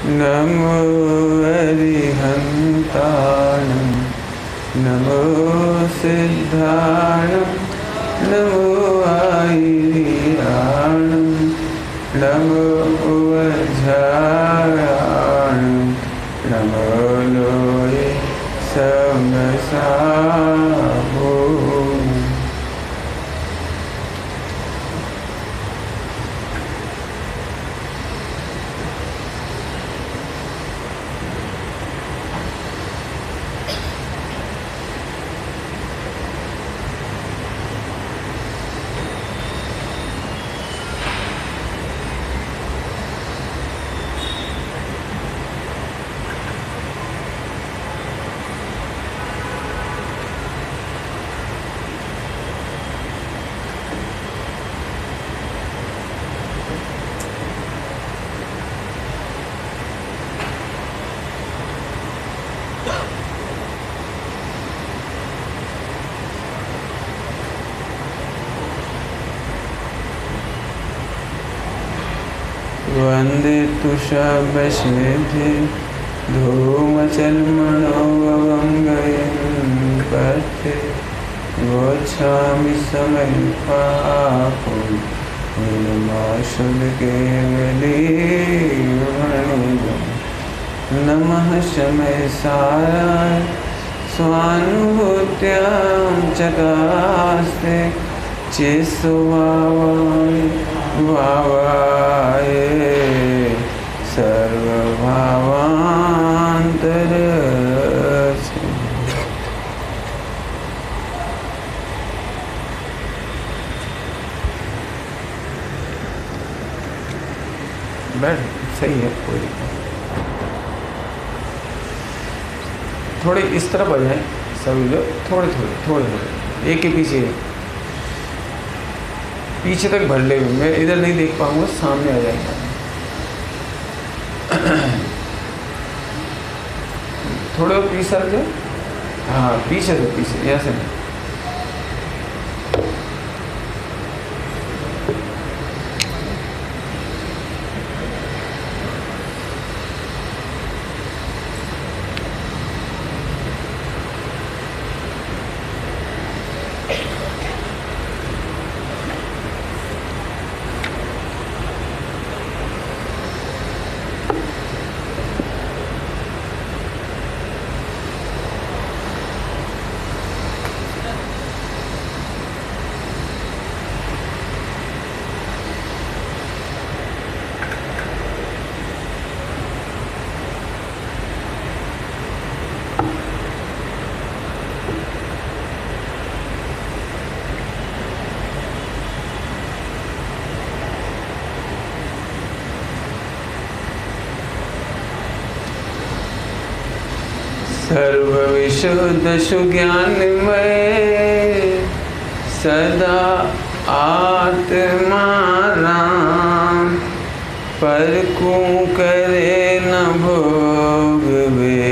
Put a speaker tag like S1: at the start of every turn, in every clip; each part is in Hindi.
S1: नमो अरिहन्ताणं नमो सिद्धाणं नमो आयिर्याणं नमो वज्रायाणं नमो लोये समसाभो। वंदे तुषारश्रेष्ठे धूमचर्मणोऽवङ्गयन्पथे गोच्छामि समयपापं नमः शमयसाराय स्वानुभूत्यां चकास्ते चेत्स्वभावाय भावाय सर्वभावान्तरस्य। बैठ सही है, कोई थोड़े इस तरफ आ जाए सभी लोग, थोड़े थोड़े एक के पीछे पीछे तक भर ले। मैं इधर नहीं देख पाऊंगा, सामने आ जाएगा। थोड़े और पीछे सर, हाँ पीछे से, पीछे ऐसे नहीं। सर्वविशुद्ध सुज्ञानमय सदा आत्मा राम, पर को करे न भोग वे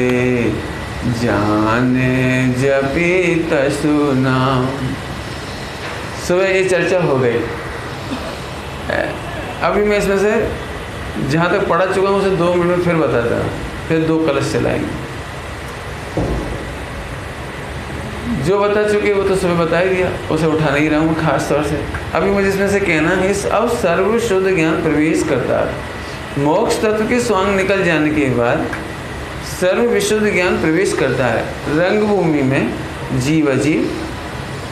S1: जाने जपी तसु नाम। सुबह ये चर्चा हो गई। अभी मैं इसमें से जहाँ तक पढ़ा चुका हूँ उसे 2 मिनट में फिर बताता हूँ, फिर 2 कलश चलाएंगे। जो बता चुके वो तो सुबह बता ही दिया, उसे उठा नहीं रहा हूँ खास तौर से। अभी मुझे इसमें से कहना है, अब सर्व शुद्ध ज्ञान प्रवेश करता है। मोक्ष तत्व के स्वांग निकल जाने के बाद सर्व विशुद्ध ज्ञान प्रवेश करता है। रंगभूमि में जीव अजीव,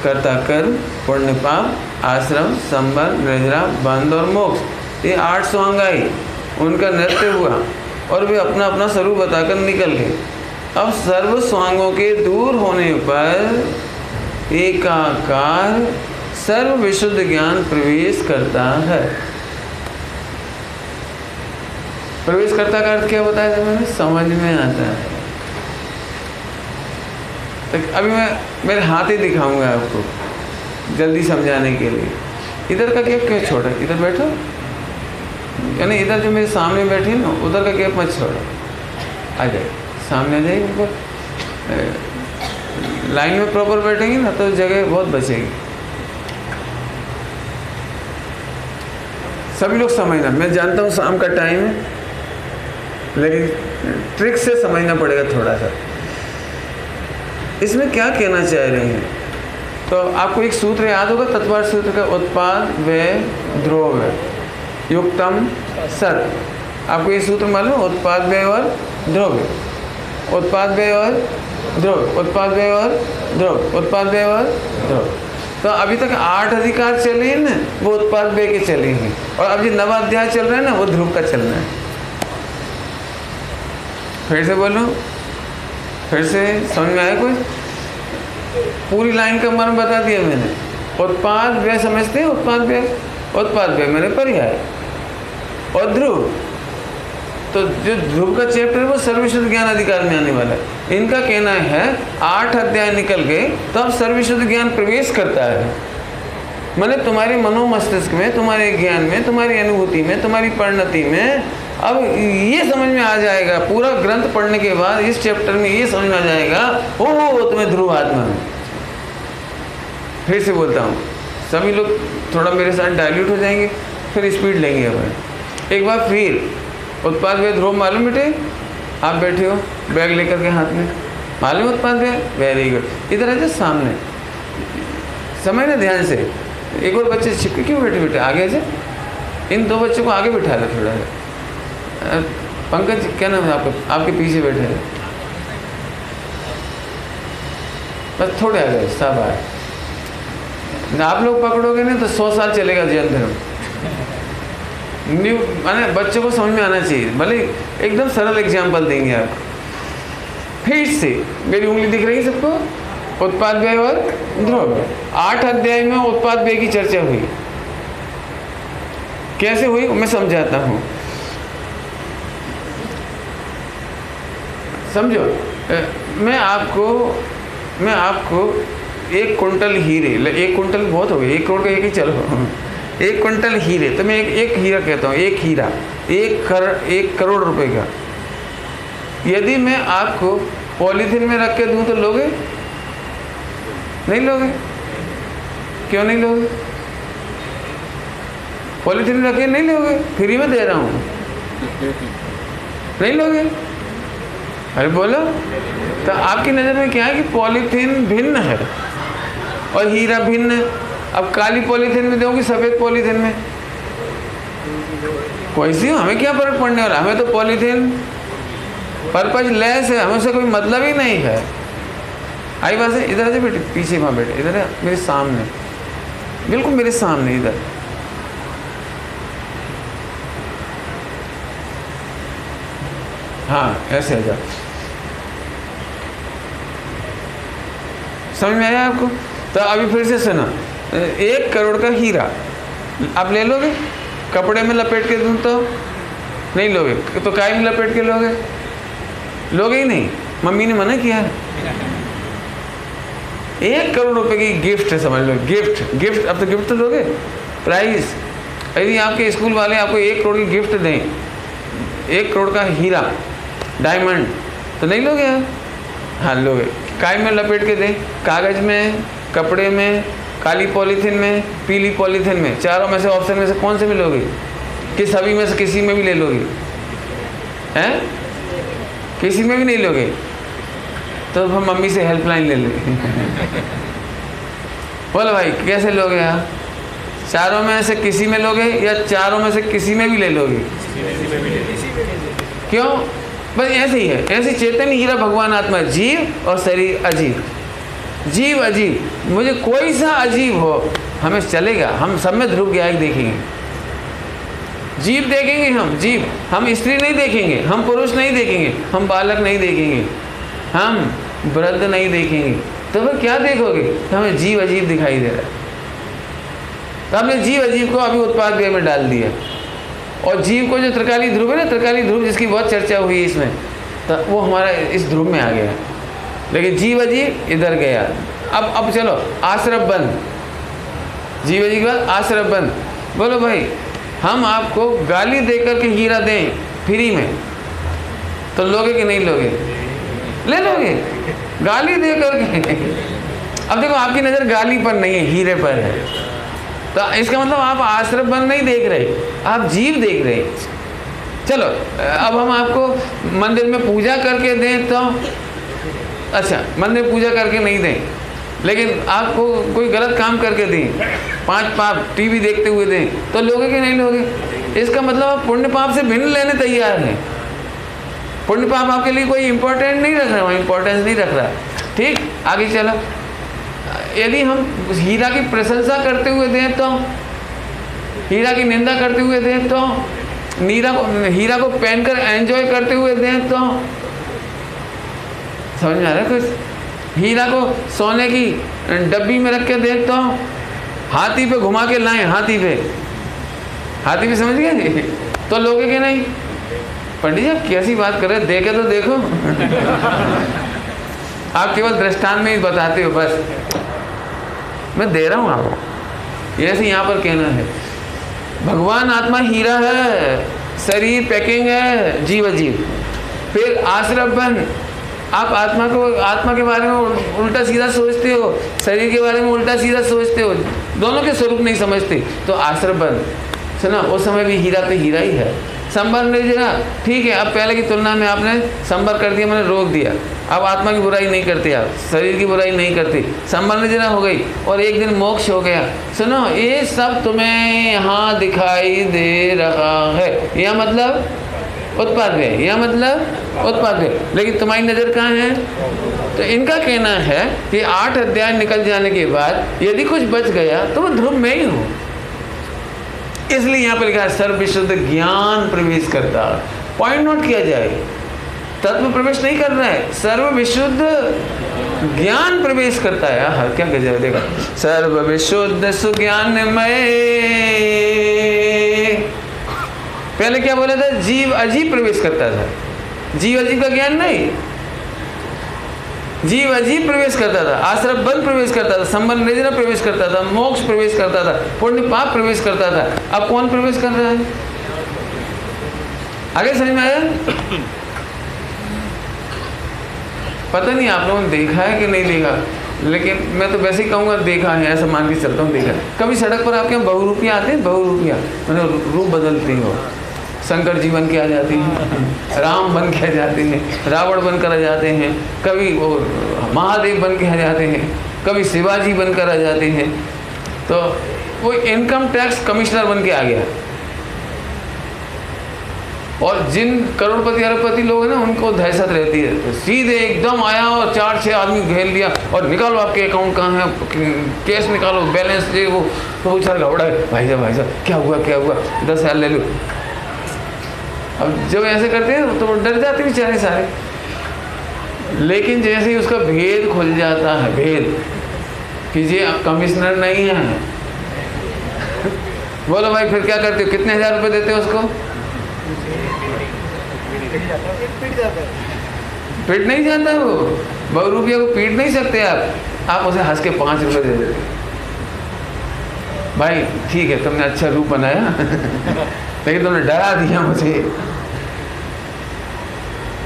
S1: कर्ता कर्म, पुण्य पाप, आश्रम, संबंध, निद्रा, बंध और मोक्ष, ये 8 स्वांग आई। उनका नृत्य हुआ और वे अपना अपना स्वरूप बताकर निकल गए। अब सर्व स्वांगों के दूर होने पर एकाकार सर्व विशुद्ध ज्ञान प्रवेश करता है। प्रवेश करता का अर्थ क्या बताया था मैंने? समझ में आता है। तो अभी मैं मेरे हाथ ही दिखाऊंगा आपको जल्दी समझाने के लिए। इधर का गैप क्यों छोड़ा? इधर बैठो, यानी इधर जो मेरे सामने बैठी ना, उधर का गैप मत छोड़ो। आ जाए सामने, आ जाइए ऊपर। लाइन में प्रॉपर बैठेंगे ना तो जगह बहुत बचेगी। सभी लोग समझना, मैं जानता हूँ शाम का टाइम है, लेकिन ट्रिक से समझना पड़ेगा थोड़ा सा। इसमें क्या कहना चाह रहे हैं, तो आपको एक सूत्र याद होगा, तत्वार्थ सूत्र का, उत्पाद व्यय द्रव्य युक्तम सत। आपको ये सूत्र मालूम, उत्पाद व्यय और द्रव्य, उत्पाद व्यय और द्रव्य, उत्पाद व्यय और द्रव्य, उत्पाद व्यय और द्रव्य। तो अभी तक 8 अधिकार चले हैं ना, वो उत्पाद व्यय के चले हैं, और अब जो नवा अध्याय चल रहा है ना, वो ध्रुव का चल रहा है। फिर से बोलो, फिर से समझ में आया कुछ? पूरी लाइन का मर्म बता दिया मैंने। उत्पाद व्यय समझते हैं, उत्पाद व्यय, उत्पाद व्यय मैंने पर्याय और ध्रुव। तो जो ध्रुव का चैप्टर है वो सर्वशुद्ध ज्ञान अधिकार में आने वाला है। इनका कहना है 8 अध्याय निकल गए तो अब सर्वशुद्ध ज्ञान प्रवेश करता है, माने तुम्हारे मनोमस्तिष्क में, तुम्हारे ज्ञान में, तुम्हारी अनुभूति में, तुम्हारी परिणति में। अब ये समझ में आ जाएगा, पूरा ग्रंथ पढ़ने के बाद इस चैप्टर में ये समझ में आ जाएगा, ओ तुम्हें ध्रुव आत्मा है। फिर से बोलता हूँ, सभी लोग थोड़ा मेरे साथ डाइल्यूट हो जाएंगे, फिर स्पीड लेंगे। अब एक बार फिर उत्पाद व्यय ध्रुव मालूम बेटे? आप बैठे हो बैग लेकर के हाथ में, मालूम उत्पाद व्यय? Very good. इधर आ जाओ सामने, समय ना ध्यान से। एक और बच्चे छिपके क्यों बैठे बेटे? आगे जा, इन 2 बच्चों को आगे बिठा लो थोड़ा सा। पंकज क्या नाम है आपका? आपके पीछे बैठे हैं, बस थोड़े आगे, सब आए। आप लोग पकड़ोगे नहीं तो 100 साल चलेगा जैन धर्म। न्यू माने बच्चों को समझ में आना चाहिए, भले एकदम सरल एग्जाम्पल देंगे आपको। फिर से मेरी उंगली दिख रही है सबको? उत्पाद व्यय और द्रव्य। 8 अध्याय में उत्पाद व्यय की चर्चा हुई। कैसे हुई मैं समझाता हूँ, समझो। मैं आपको 1 कुंटल हीरे, 1 कुंटल बहुत हो गए, 1 करोड़ का एक ही चलो, 1 कुंटल हीरे, तो मैं एक हीरा कहता हूँ, एक हीरा 1 करोड़ रुपए का। यदि मैं आपको पॉलीथीन में रख के दूँ तो लोगे? नहीं लोगे। क्यों नहीं लोगे? पॉलीथीन में रख के नहीं लोगे, फ्री में दे रहा हूँ, नहीं लोगे? अरे बोलो। तो आपकी नज़र में क्या है कि पॉलीथीन भिन्न है और हीरा भिन्न है। अब काली पॉलीथीन में दोगे, सफ़ेद पॉलीथीन में, कोई सी, हमें क्या फर्क पड़ने वाला? हमें तो पॉलीथीन पर्पज लेस है, हमें से कोई मतलब ही नहीं है। आई बात है? इधर आ बेटे, पीछे वहाँ बेटे, इधर है मेरे सामने, बिल्कुल मेरे सामने इधर। हाँ ऐसे आ जाओ। समझ में आया आपको? तो अभी फिर से सुना, 1 करोड़ का हीरा आप ले लोगे? कपड़े में लपेट के दूँ तो नहीं लोगे, तो काय में लपेट के लोगे? लोगे ही नहीं, मम्मी ने मना किया है। 1 करोड़ रुपए की गिफ्ट है, समझ लो, गिफ्ट। अब तो गिफ्ट तो लोगे, प्राइस। यदि आपके स्कूल वाले आपको 1 करोड़ की गिफ्ट दें, 1 करोड़ का हीरा, डायमंड, तो नहीं लोगे? हाँ लोगे। काय में लपेट के दें, कागज में, कपड़े में, काली पॉलीथीन में, पीली पॉलीथीन में, चारों में से ऑप्शन में से कौन से में लोगे? कि सभी में से किसी में भी ले लोगे? हैं? किसी में भी नहीं लोगे? तो हम मम्मी से हेल्पलाइन ले लेंगे। बोलो भाई कैसे लोगे आप? चारों में से किसी में लोगे या चारों में से किसी में भी ले लोगे? क्यों? बस ऐसे ही है, ऐसी चेतन हीरा भगवान आत्मा, जीव और शरीर अजीब। जीव अजीब, मुझे कोई सा अजीब हो हमें चलेगा, हम सब में ध्रुव ज्ञान देखेंगे। जीव देखेंगे हम, जीव, हम स्त्री नहीं देखेंगे, हम पुरुष नहीं देखेंगे, हम बालक नहीं देखेंगे, हम वृद्ध नहीं देखेंगे। तो फिर क्या देखोगे? तो हमें जीव अजीब दिखाई दे रहा है। तो हमने जीव अजीब को अभी उत्पाद व्यय में डाल दिया, और जीव को जो त्रिकाली ध्रुव है ना, त्रिकाली ध्रुव जिसकी बहुत चर्चा हुई इसमें, तो वो हमारा इस ध्रुव में आ गया। लेकिन जीव अजीब इधर गया। अब चलो आश्रम बंद, जीव अजीब के बाद आश्रम बंद। बोलो भाई, हम आपको गाली देकर के हीरा दें फ्री में, तो लोगे कि नहीं लोगे? ले लोगे, गाली देकर के। अब देखो आपकी नज़र गाली पर नहीं है, हीरे पर है। तो इसका मतलब आप आश्रम बंद नहीं देख रहे, आप जीव देख रहे। चलो अब हम आपको मंदिर में पूजा करके दें तो अच्छा, मंदिर पूजा करके नहीं दें, लेकिन आपको कोई गलत काम करके दें, 5 पाप टीवी देखते हुए दें, तो लोगे कि नहीं लोगे? इसका मतलब आप पुण्य पाप से भिन्न लेने तैयार हैं। पुण्य पाप आपके लिए कोई इंपॉर्टेंट नहीं रख रहा, इंपॉर्टेंस नहीं रख रहा। ठीक, आगे चलो। यदि हम हीरा की प्रशंसा करते हुए दें तो, हीरा की निंदा करते हुए दें तो, हीरा को पहनकर एंजॉय करते हुए दें तो, समझ में आ रहा है कुछ? हीरा को सोने की डब्बी में रख के दें तो, हाथी पे घुमा के लाएं, हाथी पे समझ गए तो लोगे कि नहीं? पंडित जी आप कैसी बात कर रहे हैं, देखे तो देखो आप केवल दृष्टांत में ही बताते हो, बस मैं दे रहा हूँ आपको। ऐसे यहाँ पर कहना है, भगवान आत्मा हीरा है, शरीर पैकिंग है, जीव अजीब। फिर आश्रम बन, आप आत्मा के बारे में उल्टा सीधा सोचते हो, शरीर के बारे में उल्टा सीधा सोचते हो, दोनों के स्वरूप नहीं समझते, तो आश्रम बन। सुना, उस समय भी हीरा तो हीरा ही है। संबर नहीं देना, ठीक है, अब पहले की तुलना में आपने संबर कर दिया, मैंने रोक दिया, अब आत्मा की बुराई नहीं करते, आप शरीर की बुराई नहीं करते, संबर नहीं देना हो गई, और एक दिन मोक्ष हो गया। सुनो, ये सब तुम्हें यहाँ दिखाई दे रहा है, यह मतलब उत्पाद है, यह मतलब उत्पाद है, लेकिन तुम्हारी नज़र कहाँ है? तो इनका कहना है कि 8 अध्याय निकल जाने के बाद यदि कुछ बच गया तो वो ध्रुव में ही हो। इसलिए यहाँ पर लिखा है सर्व विशुद्ध ज्ञान प्रवेश करता। पॉइंट नोट किया जाए, तत्व प्रवेश नहीं कर रहा है, सर्व विशुद्ध ज्ञान प्रवेश करता है। हाँ, क्या कह जाए, देखा, सर्व विशुद्ध सुज्ञानमय। पहले क्या बोला था? जीव अजीब प्रवेश करता था, जीव अजीब का ज्ञान नहीं, जीव अजीब प्रवेश करता था, आश्रम बल प्रवेश करता था, संबंध निजना प्रवेश करता था, मोक्ष प्रवेश करता था, पुण्य पाप प्रवेश करता था। अब कौन प्रवेश कर रहा है? आगे समझ में आया? पता नहीं आप लोगों ने देखा है कि नहीं देखा, लेकिन मैं तो वैसे ही कहूँगा देखा है, ऐसा मान के चलता हूँ, देखा। कभी सड़क पर आपके यहाँ बहुरूपियाँ आते हैं, बहुरूपियाँ मतलब रूप बदलती हो, शंकर जी बन के आ जाते हैं, राम बन के आ जाते हैं, रावण बन कर आ जाते हैं, कभी वो महादेव बन के आ जाते हैं, कभी शिवाजी बनकर आ जाते हैं, तो वो इनकम टैक्स कमिश्नर बन के आ गया। और जिन करोड़पति अरबपति लोग हैं ना, उनको दहशत रहती है, तो सीधे एकदम आया और 4-6 आदमी घेर लिया और निकालो आपके अकाउंट कहाँ है, कैश निकालो, बैलेंस ये वो, तो बेचारा घबरा है, भाई साहब क्या हुआ 10,000 ले लो। अब जब ऐसे करते हैं तो डर जाते बेचारे सारे। लेकिन जैसे ही उसका भेद खुल जाता है, भेद कि ये कमिश्नर नहीं है, बोलो भाई फिर क्या करते हो, कितने 1000 रुपये देते हो उसको? पीट नहीं जाता वो, बहुरूपिया को पीट नहीं सकते आप उसे हंस के 5 रुपये दे देते, भाई ठीक है तुमने अच्छा रूप बनाया लेकिन तुमने डरा दिया मुझे।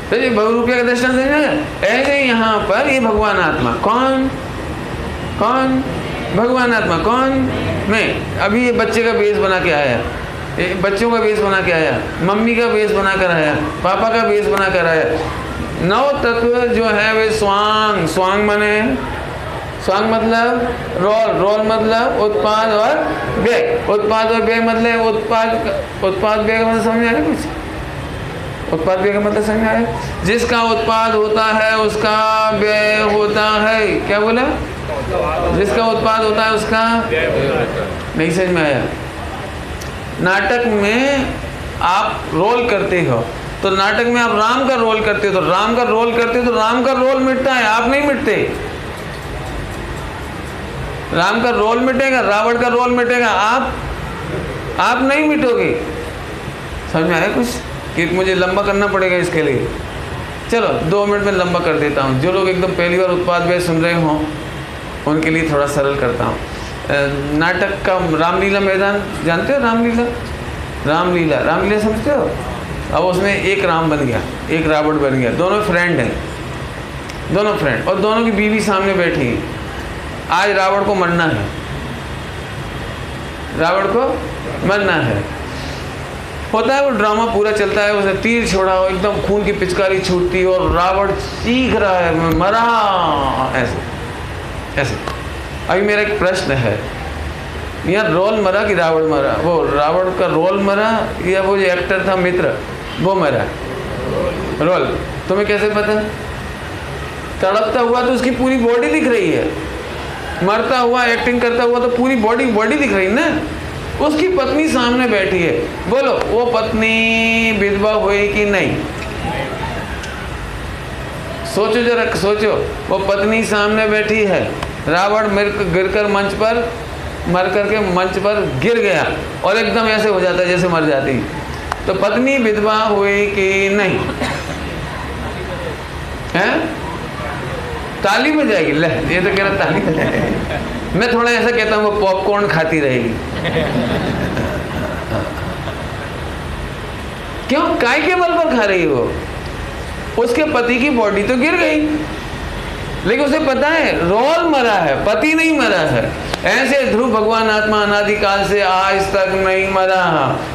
S1: तो ये बहुरूपिया का दर्शन से ऐसे यहाँ पर ये भगवान आत्मा कौन भगवान आत्मा कौन? मैं अभी ये बच्चे का वेश बना के आया, बच्चों का वेश बना के आया, मम्मी का वेश बना कर आया, पापा का वेश बना कर आया। 9 तत्व जो है वे स्वांग माने, स्वांग मतलब रोल मतलब उत्पाद और व्यय, उत्पाद और व्यय मतलब उत्पाद व्यय का मतलब समझ आया? कुछ उत्पाद व्यय का मतलब समझ आया? जिसका उत्पाद होता है उसका व्यय होता है। क्या बोला? जिसका उत्पाद होता है उसका नहीं समझ में आया? नाटक में आप रोल करते हो तो नाटक में आप राम का रोल करते हो, तो राम का रोल करते हो तो राम का रोल मिटता है, आप नहीं मिटते। राम का रोल मिटेगा, रावण का रोल मिटेगा, आप नहीं मिटोगे। समझ में आया कुछ? कि मुझे लंबा करना पड़ेगा इसके लिए। चलो 2 मिनट में लंबा कर देता हूँ। जो लोग एकदम पहली बार उत्पाद व्यय सुन रहे हों उनके लिए थोड़ा सरल करता हूँ। नाटक का रामलीला मैदान जानते हो? रामलीला समझते हो? अब उसमें एक राम बन गया, एक रावण बन गया, दोनों फ्रेंड हैं, दोनों फ्रेंड, और दोनों की बीवी सामने बैठी है। आज रावण को मरना है, होता है वो ड्रामा पूरा चलता है, उसने तीर छोड़ा हो, एकदम खून की पिचकारी छूटती और रावण चीख रहा है मैं मरा, ऐसे ऐसे। अभी मेरा एक प्रश्न है, यहाँ रोल मरा कि रावण मरा? वो रावण का रोल मरा या वो जो एक्टर था मित्र वो मरा? रोल। तुम्हें कैसे पता? तड़पता हुआ तो उसकी पूरी बॉडी दिख रही है, मरता हुआ एक्टिंग करता हुआ तो पूरी बॉडी दिख रही है ना। उसकी पत्नी सामने बैठी है, बोलो वो पत्नी विधवा हुई कि नहीं? सोचो जरा, सोचो। वो पत्नी सामने बैठी है, रावण गिरकर मंच पर मर करके मंच पर गिर गया और एकदम ऐसे हो जाता है जैसे मर जाती, तो पत्नी विधवा हुई कि नहीं? हैं? ताली बजाएगी? ले, ये तो कह रहा ताली बजाएगी। मैं थोड़ा ऐसा कहता हूँ वो पॉपकॉर्न खाती रहेगी। क्यों? काय के बल पर खा रही हो? उसके पति की बॉडी तो गिर गई, लेकिन उसे पता है रोल मरा है, पति नहीं मरा है। ऐसे ध्रुव भगवान आत्मा अनादिकाल से आज तक नहीं मरा।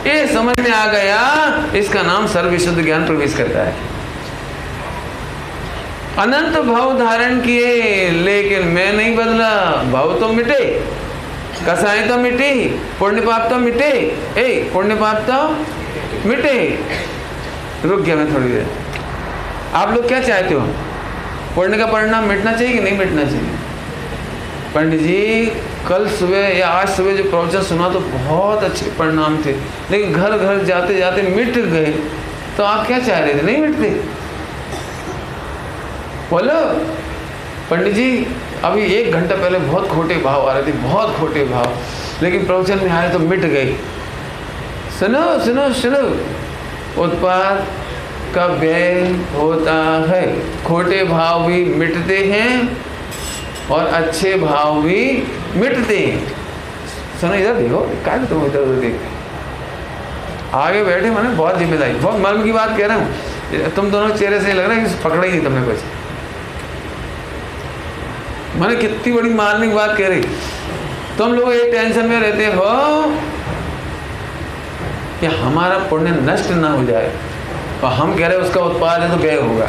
S1: ये समझ में आ गया, इसका नाम सर्वविशुद्ध ज्ञान प्रवेश करता है। अनंत भाव धारण किए लेकिन मैं नहीं बदला। भाव तो मिटे, कसाई तो मिटे, पुण्य पाप तो मिटे, पुण्य पाप तो मिटे। रुक गया मैं थोड़ी देर। आप लोग क्या चाहते हो? पुण्य का परिणाम मिटना चाहिए कि नहीं मिटना चाहिए? पंडित जी कल सुबह या आज सुबह जो प्रवचन सुना तो बहुत अच्छे परिणाम थे, लेकिन घर घर जाते जाते मिट गए, तो आप क्या चाह रहे थे? नहीं मिटते? बोलो पंडित जी, अभी 1 घंटा पहले बहुत खोटे भाव आ रहे थे, बहुत खोटे भाव, लेकिन प्रवचन में आए तो मिट गए। सुनो सुनो सुनो, उत्पाद का व्यय होता है, खोटे भाव भी मिटते हैं और अच्छे भाव भी मिटते हैं। सुनो इधर देखो, क्या तुम इधर उधर देख आगे बैठे, मैंने बहुत जिम्मेदारी, बहुत मर्म की बात कह रहा हूँ। तुम दोनों चेहरे से लग रहा है कि पकड़ा ही नहीं तुमने कुछ। मैंने कितनी बड़ी मार्मिक बात कह रही। तुम लोग एक टेंशन में रहते हो कि हमारा पुण्य नष्ट ना हो जाए, और हम कह रहे हैं उसका उत्पाद है तो व्यय होगा।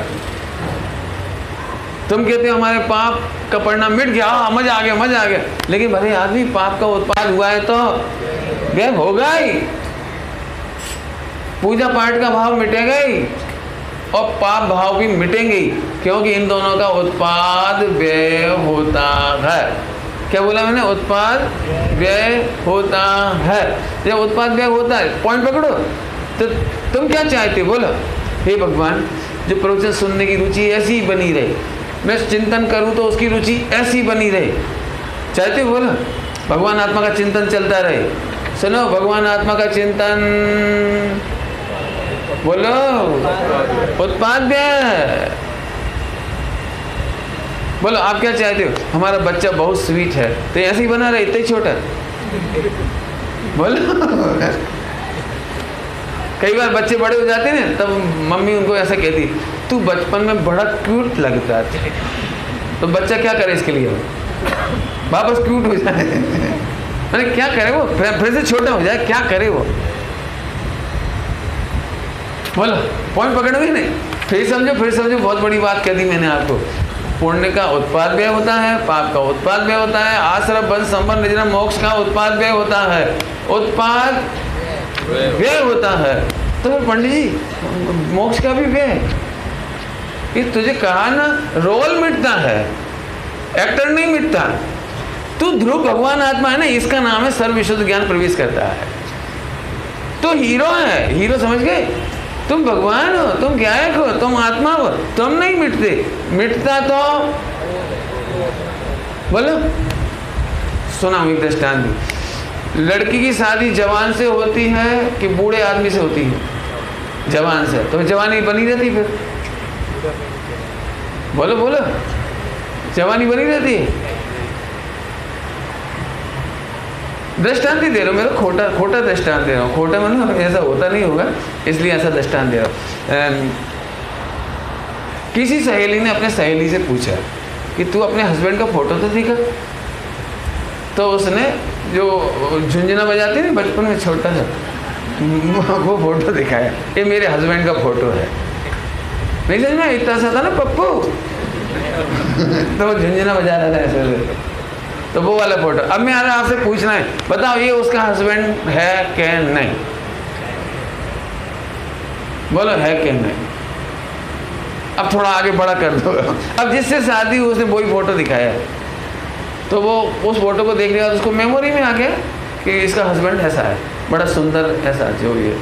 S1: तुम कहते हो हमारे पाप का परिणाम मिट गया, मजा आ गया मजा आ गया, लेकिन भले आदमी पाप का उत्पाद हुआ है तो व्यय होगा ही। पूजा पाठ का भाव मिटेगा ही और पाप भाव भी मिटेंगे ही, क्योंकि इन दोनों का उत्पाद व्यय होता है। क्या बोला मैंने? उत्पाद व्यय होता है। जब उत्पाद व्यय होता है, पॉइंट पकड़ो। तो तुम क्या चाहते हो? बोलो हे भगवान, जो प्रवचन सुनने की रुचि ऐसी ही बनी रहे, मैं चिंतन करूं तो उसकी रुचि ऐसी बनी रहे, चाहते हो? बोलो भगवान आत्मा का चिंतन चलता रहे। सुनो, भगवान आत्मा का चिंतन, बोलो उत्पाद व्यय। बोलो आप क्या चाहते हो? हमारा बच्चा बहुत स्वीट है तो ऐसे ही बना रहे, इतना ही छोटा। बोलो कई बार बच्चे बड़े हो जाते हैं तब मम्मी उनको ऐसा कहती, तू बचपन में बड़ा क्यूट लगता था। तो बच्चा क्या करे इसके लिए? वापस क्यूट हो जाए। मैंने क्या करे वो, फिर से छोटा हो जाए, क्या करे वो? बोलो पॉइंट पकड़ोगे नहीं? फिर समझो, बहुत बड़ी बात कह दी मैंने आपको। पुण्य का उत्पाद व्यय होता है, पाप का उत्पाद व्यय होता है, आश्रम वंश संबंध निजन मोक्ष का उत्पाद व्यय होता है, उत्पाद व्यय होता है। तो पंडित जी मोक्ष का भी व्यय, ये तुझे कहा ना, रोल मिटता है, एक्टर नहीं मिटता। तू ध्रुव भगवान आत्मा है ना, इसका नाम है सर्वविशुद्ध ज्ञान प्रवेश करता है। तो हीरो है, हीरो समझ गए? तुम भगवान हो, तुम गायक हो, तुम आत्मा हो, तुम नहीं मिटते। मिटता तो बोलो। सुना एक दृष्टांत। लड़की की शादी जवान से होती है कि बूढ़े आदमी से होती है? जवान से। तो जवानी बनी रहती फिर? बोलो बोलो, जवानी बनी रहती है। दृष्टांत ही दे रहा हूँ, मेरा खोटा दृष्टांत दे रहा हूँ। खोटा मतलब ऐसा होता नहीं होगा, इसलिए ऐसा दृष्टांत दे रहा हूँ। किसी सहेली ने अपने सहेली से पूछा कि तू अपने हस्बैंड का फोटो तो दिखा। तो उसने जो झुंझुना बजाती थी बचपन में, छोटा सा वो फोटो दिखाया, ये मेरे हस्बैंड का फोटो है। नहीं समझ में, इतना सा था ना पप्पू तो वो झुंझुना बजा रहा था ऐसे, तो वो वाला फोटो। अब मैं आपसे पूछना है, बताओ ये उसका हस्बैंड है क्या नहीं? बोलो है क्या नहीं? अब थोड़ा आगे बड़ा कर दो। अब जिससे शादी हुई उसने वही फोटो दिखाया, तो वो उस फोटो को देखने के बाद उसको मेमोरी में आ गया कि इसका हस्बैंड ऐसा है, बड़ा सुंदर ऐसा जो ये।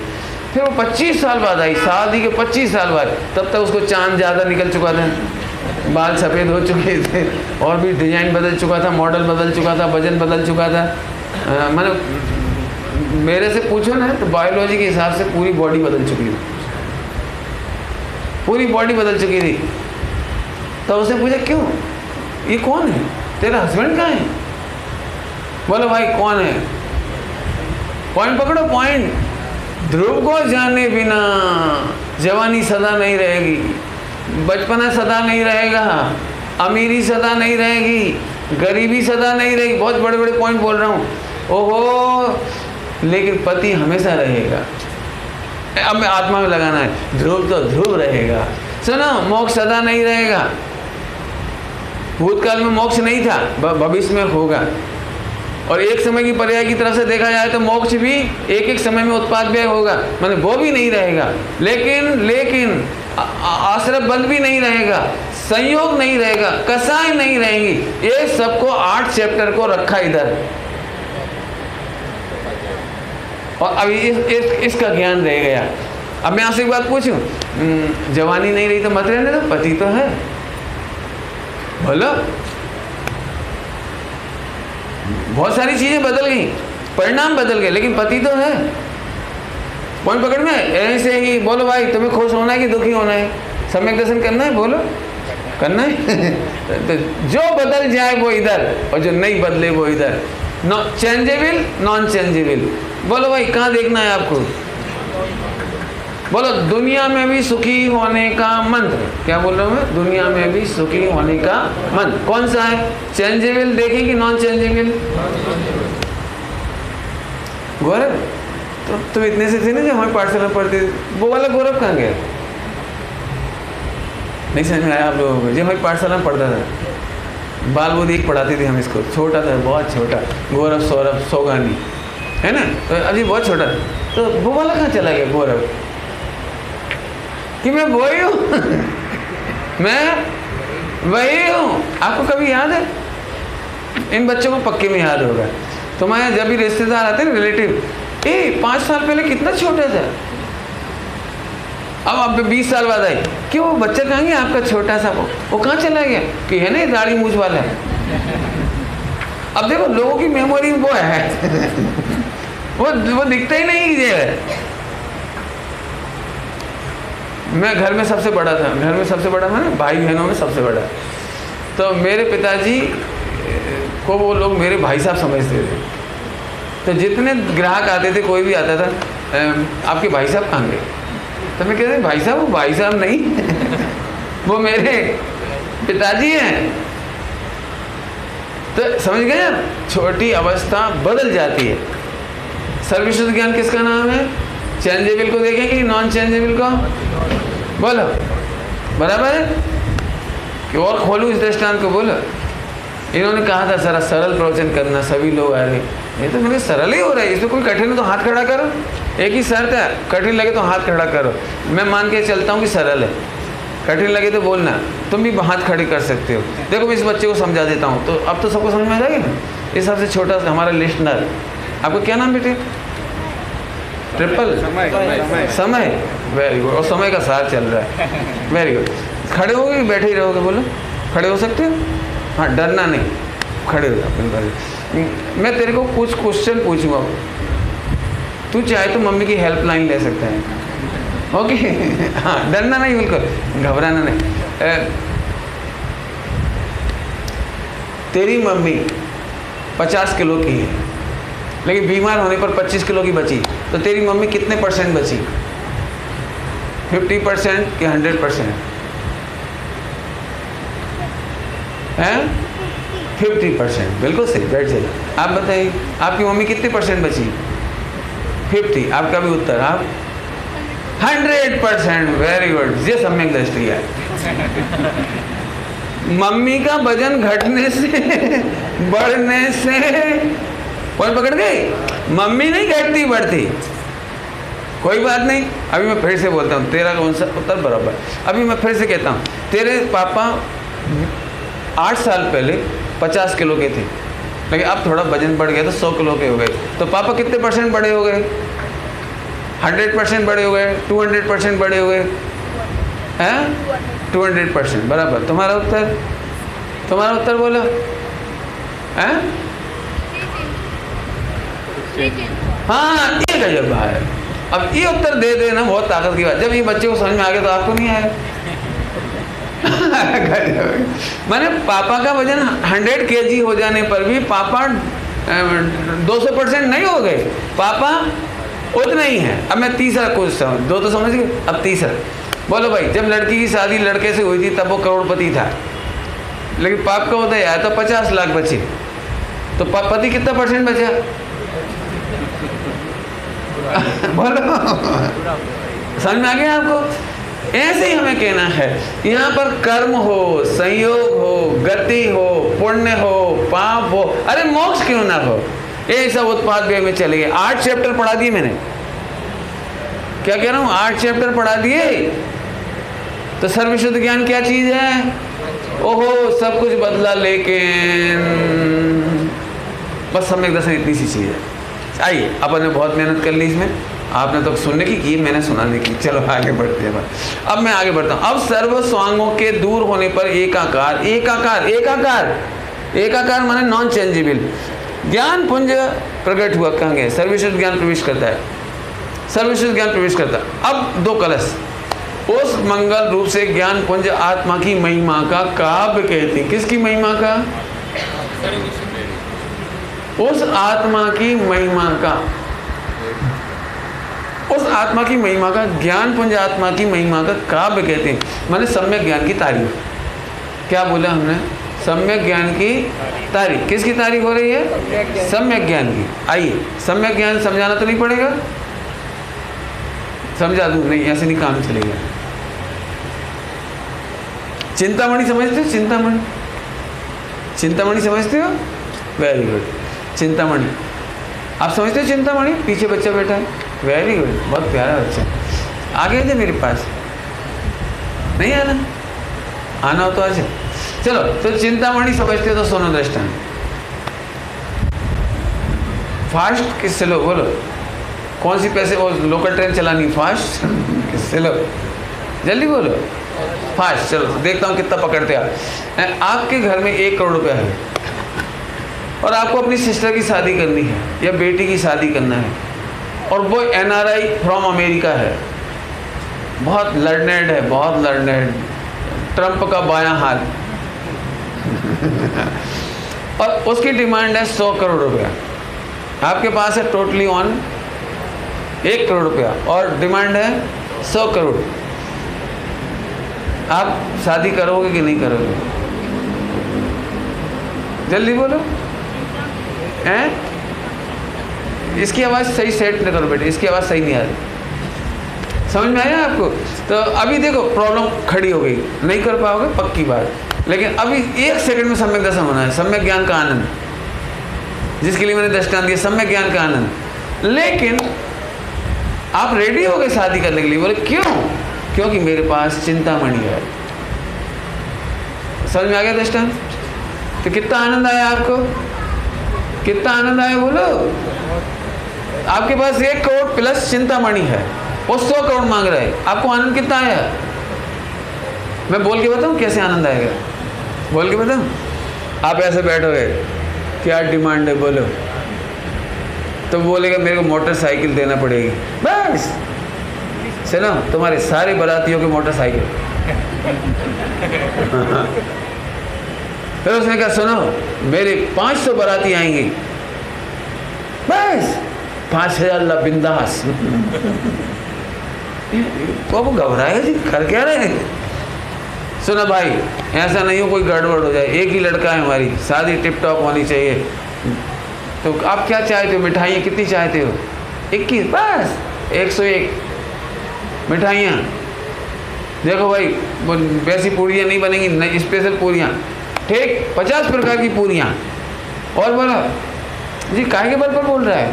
S1: फिर वो 25 साल बाद आई, शादी के 25 साल बाद, तब तक उसको चांद ज़्यादा निकल चुका था, बाल सफ़ेद हो चुके थे, और भी डिजाइन बदल चुका था, मॉडल बदल चुका था, वजन बदल चुका था। मतलब मेरे से पूछो ना तो बायोलॉजी के हिसाब से पूरी बॉडी बदल चुकी थी, पूरी बॉडी बदल चुकी थी। तो उसने पूछा क्यों, ये कौन है, तेरा हस्बैंड कहाँ है? बोलो भाई कौन है? पॉइंट पकड़ो, पॉइंट। ध्रुव को जाने बिना जवानी सदा नहीं रहेगी, बचपना सदा नहीं रहेगा, अमीरी सदा नहीं रहेगी, गरीबी सदा नहीं रहेगी। बहुत बड़े बड़े पॉइंट बोल रहा हूँ, ओहो। लेकिन पति हमेशा रहेगा। अब मैं आत्मा में लगाना है, ध्रुव तो ध्रुव रहेगा। सुनो, मोक्ष सदा नहीं रहेगा। भूतकाल में मोक्ष नहीं था, भविष्य में होगा। और एक समय की पर्याय की तरफ से देखा जाए तो मोक्ष भी एक एक समय में उत्पाद व्यय होगा, माने वो भी नहीं रहेगा। लेकिन आश्रय बल भी नहीं रहेगा, संयोग नहीं रहेगा, कसाई नहीं रहेंगी। ये सबको 8 चैप्टर को रखा इधर, और अभी इसका ज्ञान रह गया। अब मैं आपसे एक बात पूछूं, जवानी नहीं रही तो मत रहने दो, पति तो है। बोलो, बहुत सारी चीजें बदल गई, परिणाम बदल गए, लेकिन पति तो है। पॉइंट पकड़ में ऐसे ही बोलो भाई, तुम्हें खुश होना है कि दुखी होना है, सम्यक दर्शन करना है, बोलो करना है। तो जो बदल जाए वो इधर, और जो नहीं बदले वो इधर। Changeable, non changeable. बोलो भाई कहाँ देखना है आपको? बोलो, दुनिया में भी सुखी होने का मंत्र। क्या बोल रहा हूँ मैं? दुनिया में भी सुखी होने का मंत्र कौन सा है? चेंजेबल देखें कि नॉन चेंजेबल? गौरव, तो तुम इतने से थे ना जो हमारे पाठशाला पढ़ते, वो वाला गौरव कहाँ गया? नहीं समझ में आया आप लोगों को? जो हमारी पाठशाला में पढ़ता था, बाल बोध एक पढ़ाते थे हम इसको, छोटा था, बहुत छोटा, गौरव सौरभ सौगानी, है ना? तो अभी बहुत छोटा, तो वो वाला कहाँ चला गया गौरव? कि मैं वही हूँ मैं वही हूँ। आपको कभी याद है? इन बच्चों को पक्के में याद होगा। तुम्हारे जब भी रिश्तेदार आते हैं, रिलेटिव, 5 साल पहले कितना छोटा था, अब 20 साल बाद आए, क्यों वो बच्चा कहाँ गया आपका छोटा सा? वो कहाँ चला गया? कि है ना दाढ़ी मूछ वाला है। अब देखो लोगों की मेमोरी वो है वो दिखता ही नहीं है। मैं घर में सबसे बड़ा था, घर में सबसे बड़ा मैं, भाई बहनों में सबसे बड़ा। तो मेरे पिताजी को वो लोग मेरे भाई साहब समझते थे। तो जितने ग्राहक आते थे, कोई भी आता था, आपके भाई साहब कहाँ गए? तो मैं कहते भाई साहब, वो भाई साहब नहीं वो मेरे पिताजी हैं। तो समझ गए, छोटी अवस्था बदल जाती है। सर्वविशुद्ध ज्ञान किसका नाम है? चेंजेबल को देखें कि नॉन चेंजेबल को? बोलो, बराबर है कि और खोलूं इस दृष्टांत को? बोलो, इन्होंने कहा था जरा सरल प्रवचन करना, सभी लोग आ रहे। ये तो मेरे सरल ही हो रहा है, इसमें कोई कठिन है तो हाथ खड़ा करो। एक ही शर्त है, कठिन लगे तो हाथ खड़ा करो। मैं मान के चलता हूँ कि सरल है, कठिन लगे तो बोलना। तुम भी हाथ खड़े कर सकते हो। देखो मैं इस बच्चे को समझा देता हूँ, तो अब तो सबको समझ में आ जाएगा ना। इस सबसे छोटा हमारा लिस्टनर, आपको क्या नाम बेटे? ट्रिपल समय। Very good. और समय का साथ चल रहा है, वेरी गुड। खड़े होगे कि बैठे ही रहोगे? बोलो, खड़े हो सकते हो? हाँ, डरना नहीं, खड़े हो जाओ। मैं तेरे को कुछ क्वेश्चन पूछूंगा, तू चाहे तो मम्मी की हेल्पलाइन ले सकता है, ओके? हाँ, डरना नहीं, बिल्कुल घबराना नहीं। तेरी मम्मी 50 किलो की है, लेकिन बीमार होने पर 25 किलो की बची, तो तेरी मम्मी कितने % बची? 50% कि 100%? हैं? 50%। बिल्कुल सही, बैठ जाइए। आप बताइए, आपकी मम्मी कितने % बची? 50। आपका भी उत्तर, आप 100%, वेरी गुड, ये सम्यक दृष्टि है। मम्मी का वजन घटने से बढ़ने से कौन पकड़ गई? मम्मी नहीं घटती बढ़ती, कोई बात नहीं। अभी मैं फिर से बोलता हूँ, तेरा कौन सा उत्तर बराबर। अभी मैं फिर से कहता हूँ, तेरे पापा 8 साल पहले 50 किलो के थे, लेकिन अब थोड़ा वजन बढ़ गया तो 100 किलो के हो गए, तो पापा कितने % बड़े हो गए? 100% बड़े हो गए, 200% बड़े हो गए हैं? 200% बराबर। तुम्हारा उत्तर बोलो हैं? हाँ, ये गजब है। अब ये उत्तर दे देना बहुत ताकत की बात। जब ये बच्चे को समझ में आ गया तो आपको नहीं आया। मैंने पापा का वजन 100 kg हो जाने पर भी पापा 200% नहीं हो गए, पापा उतना ही है। अब मैं तीसरा क्वेश्चन, 2 तो समझ गए, अब तीसरा बोलो भाई। जब लड़की की शादी लड़के से हुई थी तब वो करोड़पति था, लेकिन पाप का उदय आया तो 50 लाख बचे, तो पति कितना % बचा? बोलो, समझ में आ गया आपको? ऐसे ही हमें कहना है, यहाँ पर कर्म हो, संयोग हो, गति हो, पुण्य हो, पाप हो, अरे मोक्ष क्यों ना हो, ये सब उत्पाद व्यय में चले गए। 8 चैप्टर पढ़ा दिए मैंने, क्या कह रहा हूँ, 8 चैप्टर पढ़ा दिए। तो सर्वशुद्ध ज्ञान क्या चीज है? ओहो, सब कुछ बदला, लेकिन बस सम्यक दर्शन इतनी सी चीज है। आइए, अपन ने बहुत मेहनत कर ली इसमें, आपने तो सुनने की, मैंने सुनाने की। चलो आगे बढ़ते हैं। अब मैं आगे बढ़ता हूँ। अब सर्व स्वांगों के दूर होने पर एकाकार, एकाकार, एकाकार, एकाकार माने नॉन चेंजेबल ज्ञान पुंज प्रकट हुआ। कहाँ गए? सर्वशुद्ध ज्ञान प्रवेश करता है, सर्वशुद्ध ज्ञान प्रवेश करता है। अब 2 कलश, उस मंगल रूप से ज्ञान पुंज आत्मा की महिमा का काव्य कहते हैं। किसकी महिमा का? उस आत्मा की महिमा का, उस आत्मा की महिमा का, ज्ञान पुंज आत्मा की महिमा का काव्य कहते हैं, माने सम्यक ज्ञान की तारीफ। क्या बोला हमने? सम्यक ज्ञान की तारीफ। किसकी तारीफ हो रही है? सम्यक ज्ञान की। आइए, सम्यक ज्ञान समझाना तो नहीं पड़ेगा, समझा दूं? नहीं, ऐसे नहीं काम चलेगा। चिंतामणि समझते हो? चिंतामणि, चिंतामणि समझते हो? वेरी गुड, चिंतामणि आप समझते हो? चिंतामणि, पीछे बच्चा बैठा है, वेरी गुड, बहुत प्यारा बच्चा। आगे थे मेरे पास, नहीं आना? आना हो तो आ जाओ। चलो, तो चिंतामणि समझते हो तो सुनो दृष्टांत। फास्ट किससे लो? बोलो, कौन सी पैसे वो लोकल ट्रेन चलानी? फास्ट किससे लो? जल्दी बोलो, फास्ट। चलो देखता हूँ कितना पकड़ते आप। आपके घर में 1 करोड़ रुपया है और आपको अपनी सिस्टर की शादी करनी है या बेटी की शादी करना है, और वो NRI फ्रॉम अमेरिका है, बहुत लर्नेड है, बहुत लर्नेड, ट्रंप का बायां हाथ और उसकी डिमांड है 100 करोड़ रुपया। आपके पास है टोटली ऑन 1 करोड़ रुपया और डिमांड है 100 करोड़। आप शादी करोगे कि नहीं करोगे? जल्दी बोलो हैं? इसकी आवाज़ सही सेट न करो बेटे, इसकी आवाज़ सही नहीं आ रही। समझ में आया आपको? तो अभी देखो प्रॉब्लम खड़ी हो गई, नहीं कर पाओगे पक्की बात, लेकिन अभी 1 सेकंड में सम्यक दर्शन होना है, सम्यक ज्ञान का आनंद, जिसके लिए मैंने दृष्टांत दिया, सम्यक ज्ञान का आनंद। लेकिन आप रेडी हो गए शादी करने के लिए? बोले क्यों? क्योंकि मेरे पास चिंतामणि है। समझ में आ गया दृष्टांत? तो कितना आनंद आया आपको? कितना आनंद आया बोलो? आपके पास 1 करोड़ प्लस चिंतामणि है, वो 100 करोड़ मांग रहा है, आपको आनंद कितना आया? मैं बोल के बताऊं कैसे आनंद आएगा? बोल के बताऊं? आप ऐसे बैठोगे, क्या डिमांड है बोलो, तो बोलेगा मेरे को मोटरसाइकिल देना पड़ेगी। बस सुनो, तुम्हारे सारे बारातियों की मोटरसाइकिल। फिर उसने कहा सुनो, मेरे 500 बाराती आएंगी, बस 5000 ला बिंदास। वो घबराएगा जी, कर क्या रहे हैं? सुनो भाई, ऐसा नहीं हो कोई गड़बड़ हो जाए, एक ही लड़का है, हमारी शादी टिप टॉप होनी चाहिए, तो आप क्या चाहते हो? मिठाइयाँ कितनी चाहते हो? 21 बस 101 मिठाइयाँ। देखो भाई वैसी पूरियाँ नहीं बनेंगी, नई स्पेशल पूरियाँ, ठीक 50 प्रकार की पूरियाँ। और बोला जी काहे के बल पर बोल रहा है,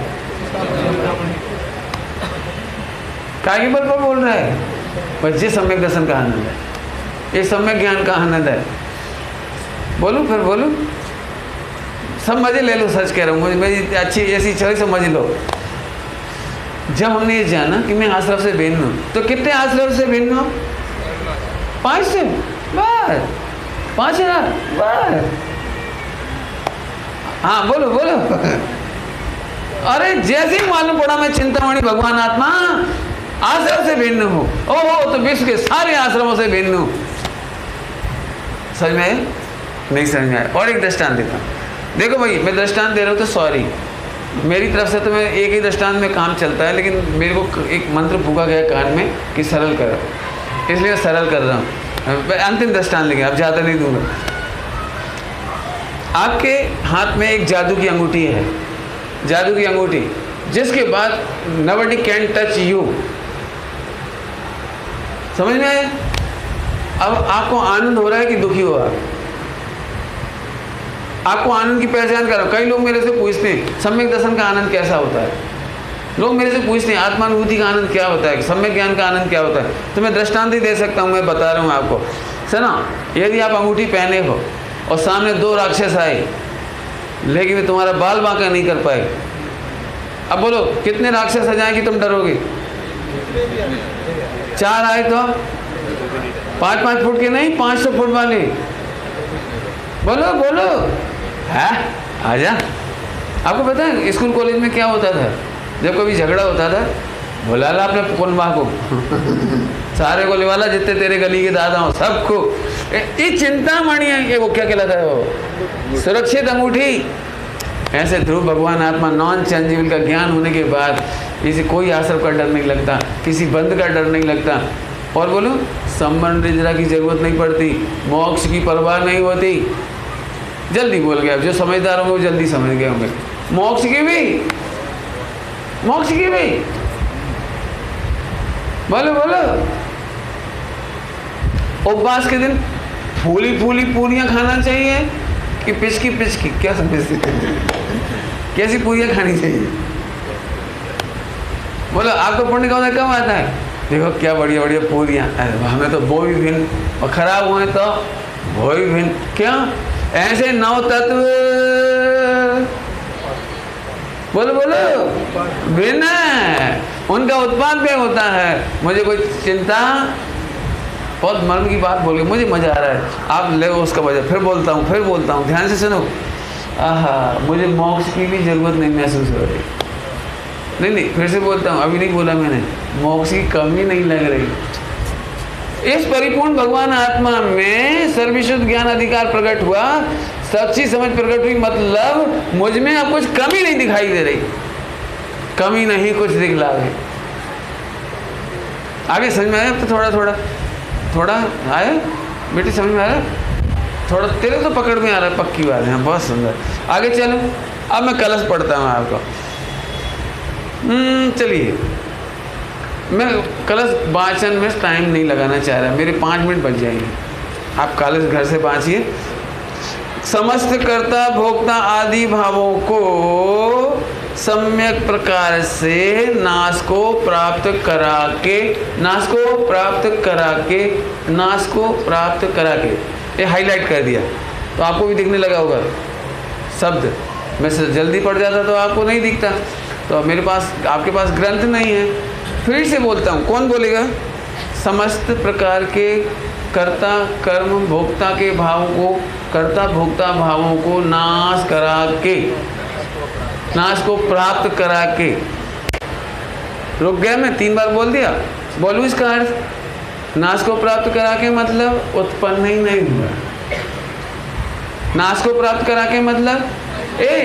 S1: काहे के बल पर बोल रहा है? बस ये सम्यक दर्शन का आनंद है, ये सम्यक ज्ञान का आनंद है। बोलूँ फिर बोलूँ, सब मजे ले लो, सच कह रहा हूँ, मुझे मेरी अच्छी ऐसी इच्छा सब मजे लो। जब हमने ये जाना कि मैं आश्रम से भिन्न हूँ, तो कितने आश्रम से भिन्न हूँ? 5 से, बस 5000 बस। हाँ बोलो बोलो। अरे जैसे ही मालूम पड़ा मैं चिंतामणि भगवान आत्मा आश्रम से भिन्न हूँ, ओहो तो विश्व के सारे आश्रमों से भिन्न हूँ। समझ में आया? नहीं समझ में आया? और एक दृष्टांत देता हूँ। देखो भाई मैं दृष्टांत दे रहा हूँ तो सॉरी, मेरी तरफ से तो मैं एक ही दृष्टांत में काम चलता है, लेकिन मेरे को एक मंत्र फूका गया कान में कि सरल करो, इसलिए मैं सरल कर रहा हूँ। अंतिम दृष्टांत लेंगे, अब ज़्यादा नहीं दूंगा। आपके हाथ में एक जादू की अंगूठी है, जादू की अंगूठी, जिसके बाद nobody can touch you। समझ में आया? अब आपको आनंद हो रहा है कि दुखी हो आप? आपको आनंद की पहचान करो। कई लोग मेरे से पूछते हैं सम्यक दर्शन का आनंद कैसा होता है, लोग मेरे से पूछते हैं आत्मानुभूति का आनंद क्या होता है, सम्यक ज्ञान का आनंद क्या होता है। तो मैं दृष्टांत ही दे सकता हूँ, मैं बता रहा हूँ आपको। सुनो, यदि आप अंगूठी पहने हो और सामने 2 राक्षस आए, लेकिन वे तुम्हारा बाल बांका नहीं कर पाए, अब बोलो कितने राक्षस आ जाए कि तुम डरोगे? 4 आए तो 5-5 फुट के नहीं, 500 फुट वाले। बोलो बोलो, है आजा। आपको पता है स्कूल कॉलेज में क्या होता था? जब कभी झगड़ा होता था, बुला ला अपने कुनबा को सारे को लेवाला, जितने तेरे गली के दादा हो सबको। ये चिंतामणि है, वो क्या कहलाता है, वो सुरक्षित अंगूठी। ऐसे ध्रुव भगवान आत्मा नॉन चेंजेबल का ज्ञान होने के बाद किसी कोई आश्रम का डर नहीं लगता, किसी बंद का डर नहीं लगता। और बोलो संबंध रिजरा की जरूरत नहीं पड़ती, मोक्ष की परवाह नहीं होती। जल्दी बोल गया, जो समझदार होंगे वो जल्दी समझ गए होंगे। मोक्ष की भी, मोक्ष की भी, बोलो बोलो। उपवास के दिन फूली फूली पूरियां खाना चाहिए कि पिचकी पिचकी, क्या समझते? कैसी पूरियां खानी चाहिए? बोलो आपको पुण्य का कब आता है? देखो क्या बढ़िया बढ़िया पूरियां, हमें तो वो भी भिन्न, और खराब हुए तो वो भी भिन्न। क्या ऐसे 9 तत्व, बोलो बोलो, भिन्न है, उनका उत्पाद भी होता है। मुझे कोई चिंता, बहुत मर्म की बात बोल के मुझे मजा आ रहा है, आप ले उसका मजा। फिर बोलता हूँ, ध्यान से सुनो। आहा, मुझे मोक्ष की भी जरूरत नहीं महसूस हो रही। नहीं फिर से बोलता हूँ, अभी नहीं बोला मैंने, मोक्ष की कमी नहीं लग रही। इस परिपूर्ण भगवान आत्मा में सर्वशुद्ध ज्ञान अधिकार प्रकट हुआ, सच्ची समझ प्रकट हुई, मतलब मुझ में अब कुछ कमी नहीं दिखाई दे रही, कमी नहीं कुछ दिखला रही। आगे समझ में आया? तो थोड़ा आया बेटी, समझ में आया? थोड़ा तेरे तो पकड़ में आ रहा है, पक्की बात है, बहुत सुंदर। आगे चलो, अब मैं कलश पढ़ता हूँ आपको। चलिए, मैं कलश वाचन में टाइम नहीं लगाना चाह रहा, मेरे 5 मिनट बच जाएंगे। आप कलश घर से बाँचिए। समस्त कर्ता भोक्ता आदि भावों को सम्यक प्रकार से नाश को प्राप्त करा के, नाश को प्राप्त करा के, ये हाईलाइट कर दिया तो आपको भी दिखने लगा होगा शब्द। मैं जल्दी पढ़ जाता तो आपको नहीं दिखता, तो मेरे पास, आपके पास ग्रंथ नहीं है। फिर से बोलता हूँ, कौन बोलेगा? समस्त प्रकार के कर्ता कर्म भोक्ता के भावों को, कर्ता भोक्ता भावों को नाश करा के, नाश को प्राप्त करा के। रुक गया मैं, 3 बार बोल दिया। बोलूँ इसका अर्थ? नाश को प्राप्त करा के मतलब उत्पन्न ही नहीं हुआ। नाश को प्राप्त करा के मतलब,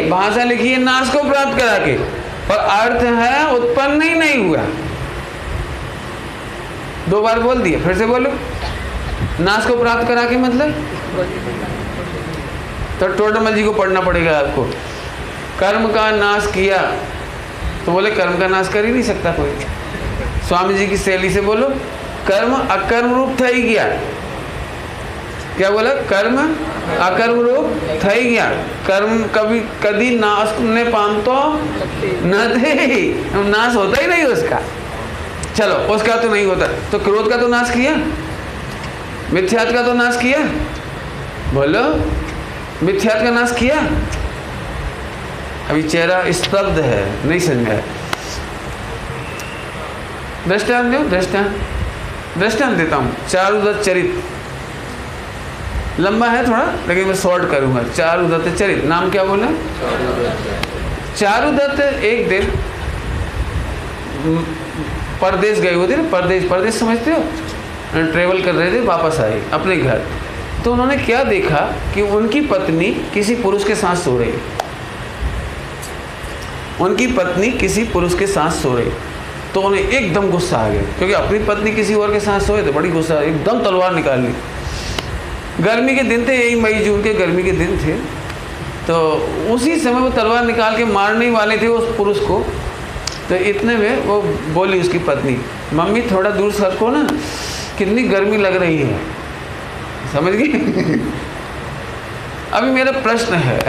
S1: भाषा लिखी है नाश को प्राप्त करा के, और अर्थ है उत्पन्न ही नहीं हुआ। 2 बार बोल दिया, फिर से बोलो। नाश को प्राप्त करा के मतलब, तो टोडरमल जी को पढ़ना पड़ेगा आपको। कर्म का नाश किया, तो बोले कर्म का नाश कर ही नहीं सकता कोई। स्वामी जी की शैली से बोलो, कर्म अकर्म रूप था ही गया। क्या बोला? कर्म अकर्म रूप था ही गया। कर्म कभी कभी नाश ने पामतो न थे, नाश होता ही नहीं उसका। चलो उसका तो नहीं होता, तो क्रोध का तो नाश किया, मिथ्यात्व का तो नाश किया। बोलो, मिथ्यात्व का नाश किया। अभी चेहरा स्तब्ध है, नहीं समझा। दृष्टांत दो, दृष्टांत देता हूँ। चारुदत्त चरित लंबा है थोड़ा, लेकिन मैं शॉर्ट करूंगा। चारुदत्त चरित, नाम क्या बोला? चारुदत्त एक दिन परदेश गए हुए थे ना, परदेश समझते हो, ट्रेवल कर रहे थे, वापस आए अपने घर। तो उन्होंने क्या देखा कि उनकी पत्नी किसी पुरुष के साथ सो रही। उनकी पत्नी किसी पुरुष के साथ सो रही। तो उन्हें एकदम गुस्सा आ गया, क्योंकि अपनी पत्नी किसी और के साथ सोए तो बड़ी गुस्सा, एकदम तलवार निकाल ली। गर्मी के दिन थे, यही मई जून के गर्मी के दिन थे। तो उसी समय वो तलवार निकाल के मारने ही वाले थे उस पुरुष को। तो इतने में वो बोली उसकी पत्नी, मम्मी थोड़ा दूर सरको ना, कितनी गर्मी लग रही है। समझ गई? अभी मेरा प्रश्न है,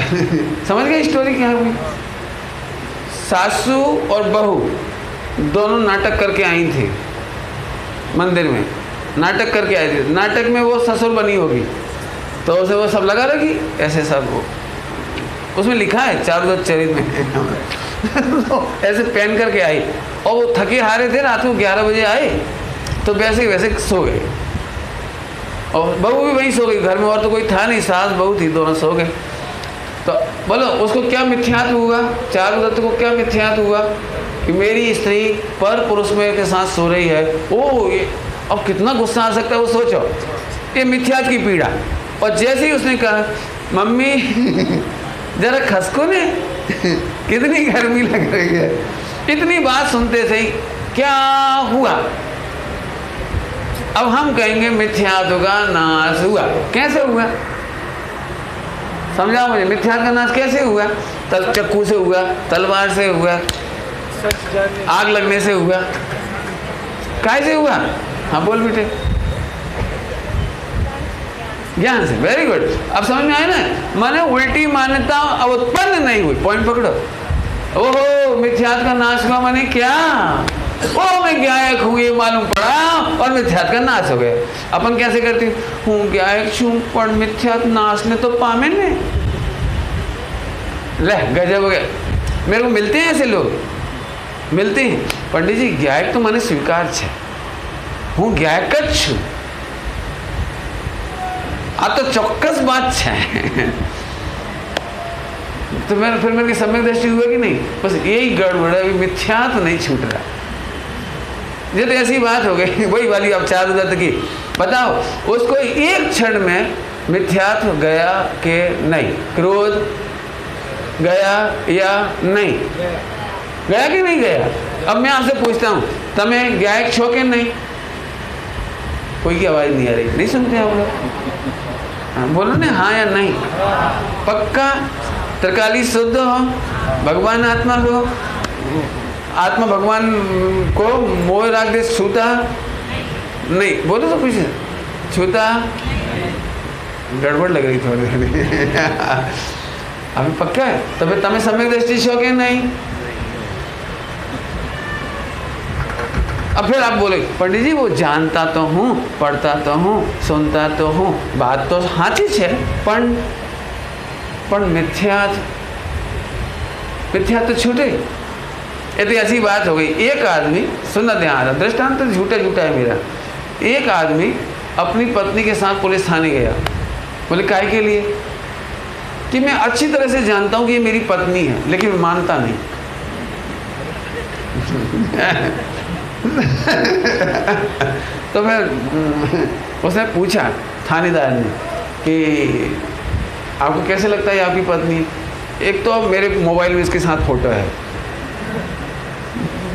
S1: समझ गए स्टोरी क्या हुई? सासू और बहू दोनों नाटक करके आई थी मंदिर में, नाटक करके आई थी। नाटक में वो ससुर बनी होगी, तो उसे वो सब लगा रखी ऐसे, सब वो उसमें लिखा है चारुदत्त चरित में। तो ऐसे पहन करके आई, और वो थके हारे थे, रात को 11 बजे आए, तो वैसे वैसे सो गए। और बहू भी वहीं सो गई, घर में और तो कोई था नहीं, सास बहू थी, दोनों सो गए। तो बोलो उसको क्या मिथ्यात्व हुआ? चारुदत्त को क्या मिथ्यात्व हुआ कि मेरी स्त्री पर पुरुष में के साथ सो रही है। ओ ये अब कितना गुस्सा आ सकता है, वो सोचो, ये मिथ्यात्व की पीड़ा। और जैसे ही उसने कहा, मम्मी जरा खसको ने, कितनी गर्मी लग रही है, इतनी बात सुनते से ही क्या हुआ? अब हम कहेंगे मिथ्यात्व का नाश हुआ। कैसे हुआ? समझाओ मुझे, मिथ्यात्व का नाश कैसे हुआ? चक्कू से हुआ, तलवार से हुआ, आग लगने से हुआ, कैसे हुआ? हाँ बोल बेटे। ज्ञान से। वेरी गुड, अब समझ में आया ना? माने उल्टी मान्यता उत्पन्न नहीं हुई। पॉइंट पकड़ो। ओहो मिथ्यात्व का नाश हुआ माने क्या? ओ मैं ज्ञायक हूँ ये मालूम पड़ा और मिथ्यात्व का नाश हो गया। अपन कैसे करते हूँ? ज्ञायक छूं पर मिथ्यात्व नाश ने तो पामे ने। ले गजब हो गया। मेरे को मिलते हैं ऐसे लोग, मिलते हैं। पंडित जी ज्ञायक तो माने स्वीकार छे, हूँ ज्ञायक જ છું। आ तो चौक्कस बात है। तो मैं फिर मेरी सम्यक दृष्टि हुआ कि नहीं? बस यही गड़बड़ है, मिथ्यात्व नहीं छूट रहा। ये तो ऐसी बात हो गई, वही वाली अब चारुदत्त की। बताओ उसको एक क्षण में मिथ्यात्व गया कि नहीं? क्रोध गया या नहीं गया कि नहीं गया? अब मैं आपसे पूछता हूँ, तमें ज्ञायक छो के नहीं? कोई की आवाज नहीं आ रही, नहीं सुनते आप लोग? बोलो ना हाँ या नहीं। पक्का? त्रिकाली शुद्ध हो, भगवान आत्मा हो, आत्मा भगवान को मोह राग दे छूता नहीं? बोलो तो कुछ छूता, गड़बड़ लग रही थोड़ी। अभी पक्का है? तब तमें सम्यक दृष्टि छो के नहीं? अब फिर आप बोले पंडित जी वो जानता तो हूँ, पढ़ता तो हूँ, सुनता तो हूँ, बात तो साची है, पण मिथ्यात्व तो छूटे। ये तो ऐसी बात हो गई। एक आदमी, सुनना ध्यान रहा, दृष्टांत तो झूठा झूठा है मेरा। एक आदमी अपनी पत्नी के साथ पुलिस थाने गया। बोले काहे के लिए? कि मैं अच्छी तरह से जानता हूँ कि ये मेरी पत्नी है, लेकिन मानता नहीं। तो मैं उसने पूछा थानेदार ने कि आपको कैसे लगता है आपकी पत्नी? एक तो मेरे मोबाइल में इसके साथ फोटो है,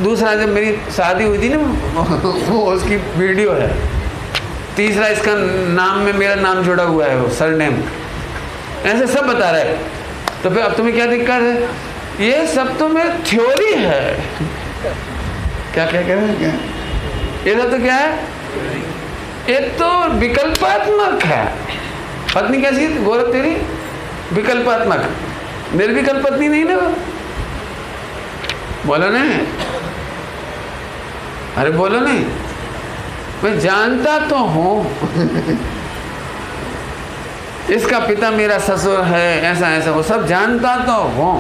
S1: दूसरा जब मेरी शादी हुई थी ना वो उसकी वीडियो है, तीसरा इसका नाम में मेरा नाम जुड़ा हुआ है, वो सरनेम, ऐसे सब बता रहा है। तो फिर अब तुम्हें क्या दिक्कत है? ये सब तो मेरी थ्योरी है। क्या क्या कह रहे हैं? ये सब तो क्या है? ये तो विकल्पात्मक है। पत्नी कैसी है गौरव तेरी? विकल्पात्मक, निर्विकल्प पत्नी नहीं ना वो। बोलो नहीं, अरे बोलो नहीं। मैं जानता तो हूं इसका पिता मेरा ससुर है, ऐसा ऐसा, वो सब जानता तो हूं।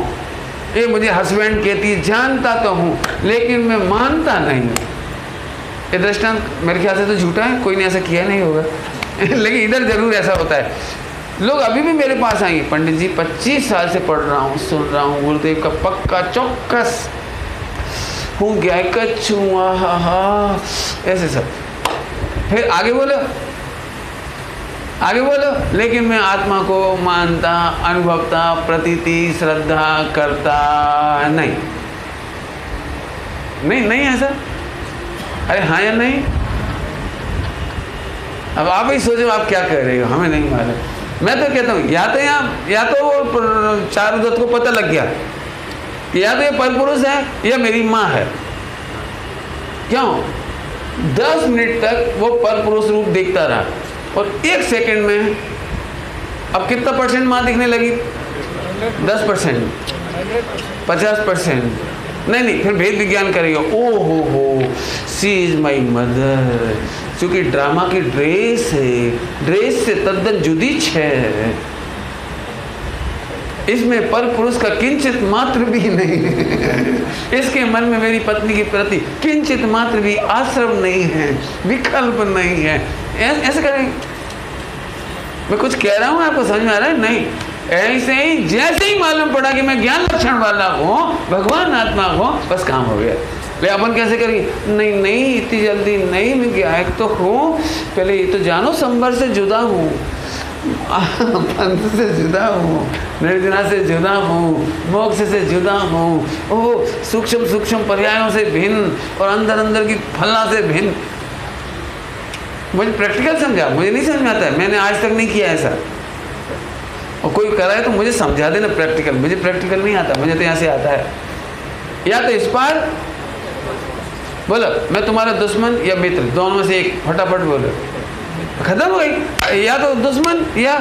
S1: ये मुझे हस्बैंड कहती है, जानता तो हूं, लेकिन मैं मानता नहीं। ये दृष्टांत मेरे ख्याल से तो झूठा है, कोई ने ऐसा किया नहीं होगा लेकिन इधर जरूर ऐसा होता है। लोग अभी भी मेरे पास आएंगे, पंडित जी 25 साल से पढ़ रहा हूँ, सुन रहा हूँ, गुरुदेव का पक्का चौकस हूँ, गायकच हूँ, ऐसे सब। फिर आगे बोलो, आगे बोलो, लेकिन मैं आत्मा को मानता, अनुभवता, प्रतीति, श्रद्धा करता नहीं। नहीं नहीं ऐसा? अरे हाँ या नहीं? अब आप ही सोचो आप क्या कह रहे हो, हमें नहीं मालूम। मैं तो कहता हूँ या तो वो चारू दत्त को पता लग गया कि या तो ये परपुरुष है या मेरी माँ है। क्यों? 10 मिनट तक वो परपुरुष रूप देखता रहा और 1 सेकंड में अब कितना परसेंट माँ दिखने लगी? 10%, 50%। नहीं, फिर भेद विज्ञान करेगा, ओ हो सी इज माई मदर। क्योंकि ड्रामा की ड्रेस है, ड्रेस से तद्दन जुदी है, इसमें पर पुरुष का किंचित मात्र भी नहीं है। इसके मन में मेरी पत्नी के प्रति किंचित मात्र भी आश्रम नहीं है, विकल्प नहीं है। ऐसे करें? मैं कुछ कह रहा हूँ, आपको समझ में आ रहा है? नहीं, ऐसे ही जैसे ही मालूम पड़ा कि मैं ज्ञान लक्षण वाला हूँ, भगवान आत्मा हूँ, बस काम हो गया। ले अपन कैसे करेंगे? नहीं इतनी जल्दी नहीं, मैं गायक तो हूँ, पहले ये तो जानो संवर से जुदा हूँ, पंथ से जुदा हूँ, निर्जना से जुदा हूँ, मोक्ष से जुदा हूँ, ओ सूक्ष्म पर्यायों से भिन्न और अंदर की फलना से भिन्न। मुझे प्रैक्टिकल समझा, मुझे नहीं समझ में आता है, मैंने आज तक नहीं किया ऐसा। और कोई कर रहा है तो मुझे समझा देना प्रैक्टिकल। मुझे प्रैक्टिकल नहीं आता, मुझे तो यहाँ से आता है। या तो इस पार बोलो मैं तुम्हारा दुश्मन या मित्र, दोनों में से एक, फटाफट बोलो, खत्म हो गई। या तो दुश्मन या,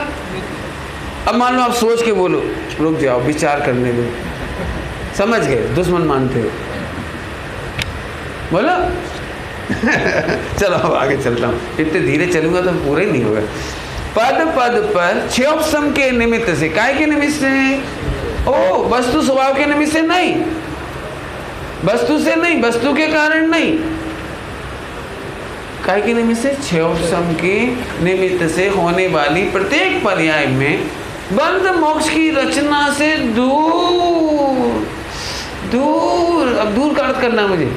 S1: अब मान लो आप सोच के बोलो, रुक जाओ विचार करने दो, समझ गए दुश्मन मानते हो, बोलो चलो अब आगे चलता हूँ, इतने धीरे चलूंगा तो पूरा ही नहीं होगा। पद पर क्षयोपशम के निमित्त से, काय के निमित्त से? ओ वस्तु स्वभाव के निमित्त से नहीं, वस्तु से नहीं, वस्तु के कारण नहीं, काय के निमित्त से? क्षयोपशम के निमित्त से होने वाली प्रत्येक पर्याय में बंध मोक्ष की रचना से दूर दूर। अब दूर का अर्थ करना मुझे,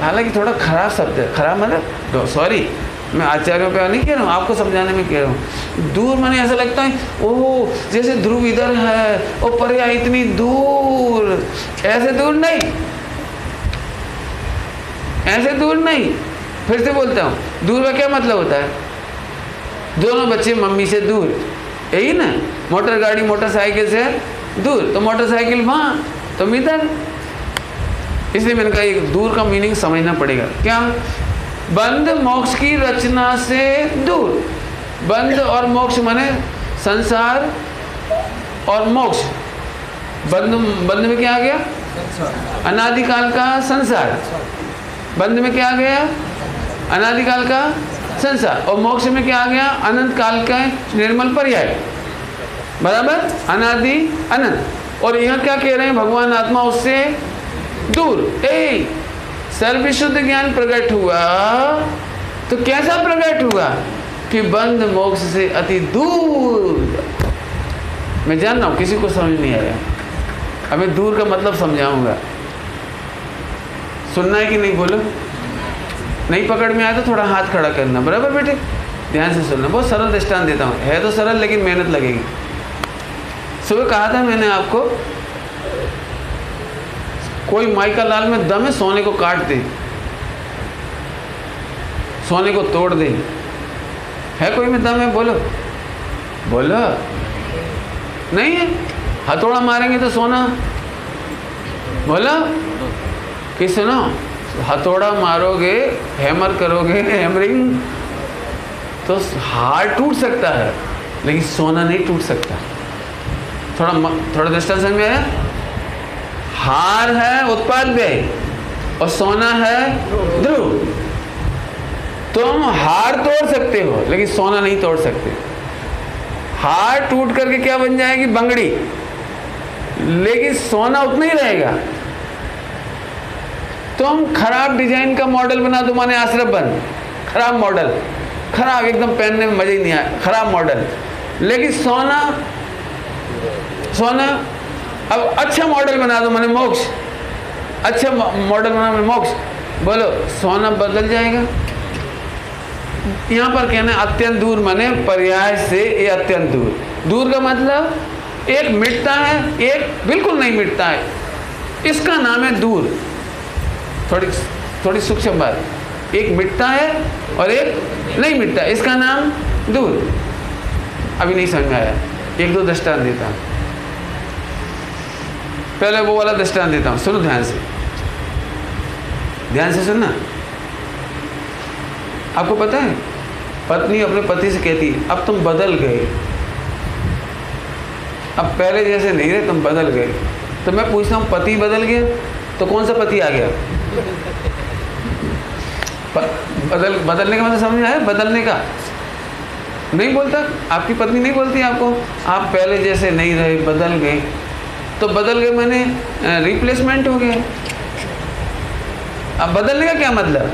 S1: हालांकि थोड़ा खराब शब्द है, खराब मतलब सॉरी, मैं आचार्यों पे नहीं कह रहा हूँ, आपको समझाने में कह रहा हूँ। दूर माने ऐसा लगता है ओह जैसे ध्रुव इधर है और पर्याय इतनी दूर, ऐसे दूर नहीं, ऐसे दूर नहीं। फिर से बोलता हूँ, दूर का क्या मतलब होता है? दोनों बच्चे मम्मी से दूर, यही ना। मोटर गाड़ी मोटरसाइकिल से दूर, तो मोटरसाइकिल वहाँ तो इधर। इसलिए मैंने कहा दूर का मीनिंग समझना पड़ेगा। क्या? बंध मोक्ष की रचना से दूर। बंध और मोक्ष माने संसार और मोक्ष। बंध में क्या आ गया? अनादिकाल का संसार। बंध में क्या आ गया? अनादिकाल का संसार। और मोक्ष में क्या आ गया? अनंत काल का निर्मल पर्याय, बराबर, अनादि अनंत। और यहाँ क्या कह रहे हैं? भगवान आत्मा उससे दूर। सर्वशुद्ध ज्ञान प्रकट हुआ तो कैसा प्रकट हुआ कि बंध मोक्ष से अति दूर। मैं जान रहा हूँ किसी को समझ नहीं आया, अब मैं दूर का मतलब समझाऊंगा। सुनना है कि नहीं? बोलो। नहीं पकड़ में आया तो थोड़ा हाथ खड़ा करना, बराबर बेटे? ध्यान से सुनना, बहुत सरल दृष्टांत देता हूँ, है तो सरल लेकिन मेहनत लगेगी। सुबह कहा था मैंने आपको, कोई माई का लाल में दम है, सोने को काट दे, सोने को तोड़ दे। है कोई में दम है? बोलो बोलो। नहीं है? हथौड़ा मारेंगे तो सोना बोला कि सुनो, हथौड़ा मारोगे, हैमर करोगे, हैमरिंग, तो हार टूट सकता है लेकिन सोना नहीं टूट सकता। थोड़ा दृष्टांत समझ में आया? हार है उत्पाद व्यय और सोना है ध्रुव। तुम हार तोड़ सकते हो लेकिन सोना नहीं तोड़ सकते। हार टूट करके क्या बन जाएगी? बंगड़ी, लेकिन सोना उतना ही रहेगा। तुम खराब डिजाइन का मॉडल बना दो, माने आश्रम बन, खराब मॉडल, खराब एकदम, पहनने में मजा ही नहीं आया, खराब मॉडल, लेकिन सोना अब अच्छा मॉडल बना दो, माने मोक्ष, अच्छा मॉडल बना माने मोक्ष, बोलो सोना बदल जाएगा। यहाँ पर कहना अत्यंत दूर, माने पर्याय से ये अत्यंत दूर। दूर का मतलब एक मिटता है, एक बिल्कुल नहीं मिटता है, इसका नाम है दूर। थोड़ी सूक्ष्म बात, एक मिटता है और एक नहीं मिटता, इसका नाम दूर। अभी नहीं समझ में आया, एक दो दृष्टांत देता हूं। पहले वो वाला दृष्टांत देता हूं, सुनो ध्यान से, ध्यान से सुनना। आपको पता है, पत्नी अपने पति से कहती है अब तुम बदल गए, अब पहले जैसे नहीं रहे, तुम बदल गए। तो मैं पूछता हूँ, पति बदल गया तो कौन सा पति आ गया? बदलने का मतलब समझ में आया? बदलने का नहीं बोलता, आपकी पत्नी नहीं बोलती आपको, आप पहले जैसे नहीं रहे, बदल गए। तो बदल गए मैंने रिप्लेसमेंट हो गया। अब बदलने का क्या मतलब?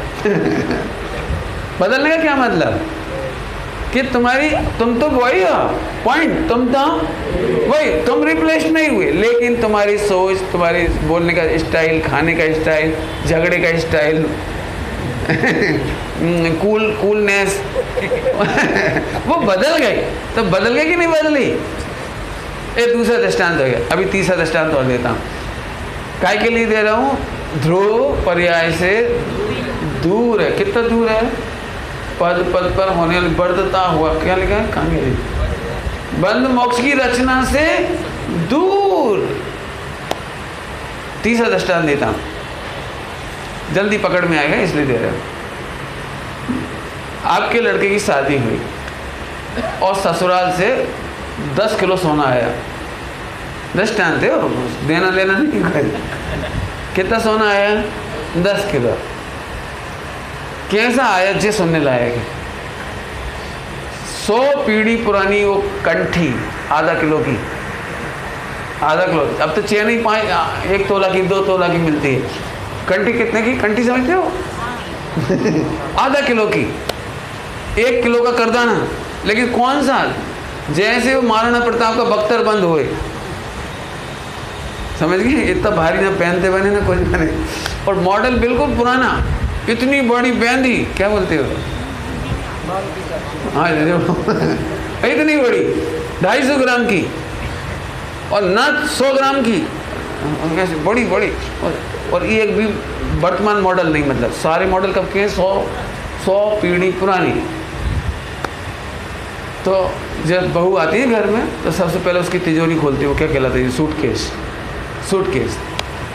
S1: बदलने का क्या मतलब कि तुम तो वही हो, पॉइंट, तुम तो वही, तुम रिप्लेस नहीं हुए, लेकिन तुम्हारी सोच, तुम्हारी बोलने का स्टाइल, खाने का स्टाइल, झगड़े का स्टाइल, कूलनेस वो बदल गए। तो बदल गए कि नहीं बदली? एक दूसरा दृष्टांत हो गया। अभी तीसरा दृष्टांत और देता हूँ। काय के लिए दे रहा हूँ? ध्रुव पर्याय से दूर है। कितना दूर है? पद पद पर होने वाली बढ़ता हुआ, क्या लिखा है? कहाँ? बंद मोक्ष की रचना से दूर। तीसरा दृष्टांत देता हूँ, जल्दी पकड़ में आएगा इसलिए दे रहे हो। आपके लड़के की शादी हुई और ससुराल से 10 किलो सोना आया। दृष्टांत है, देना लेना नहीं कर। कितना सोना आया? 10 किलो। कैसा आया? जे सुनने लायक है। 100 पीढ़ी पुरानी वो कंठी, आधा किलो की, आधा किलो। अब तो चेन ही 1 तोला की, 2 तोला की मिलती है। कंठी कितने की? कंठी समझते हो? आधा किलो की, 1 किलो का करदाना। लेकिन कौन सा? जैसे वो महाराणा प्रताप का बख्तर बंद हुए, समझ गए? इतना भारी ना पहनते बने ना कुछ बने, और मॉडल बिल्कुल पुराना। इतनी बड़ी बैंदी, क्या बोलते हो? हाँ इतनी बड़ी, 250 ग्राम की, और नथ 100 ग्राम की, बड़ी बड़ी। और ये एक भी वर्तमान मॉडल नहीं, मतलब सारे मॉडल कब के हैं? 100 पीढ़ी पुरानी। तो जब बहू आती है घर में तो सबसे पहले उसकी तिजोरी खोलती है, वो क्या कहलाती है? सूटकेस। सूटकेस।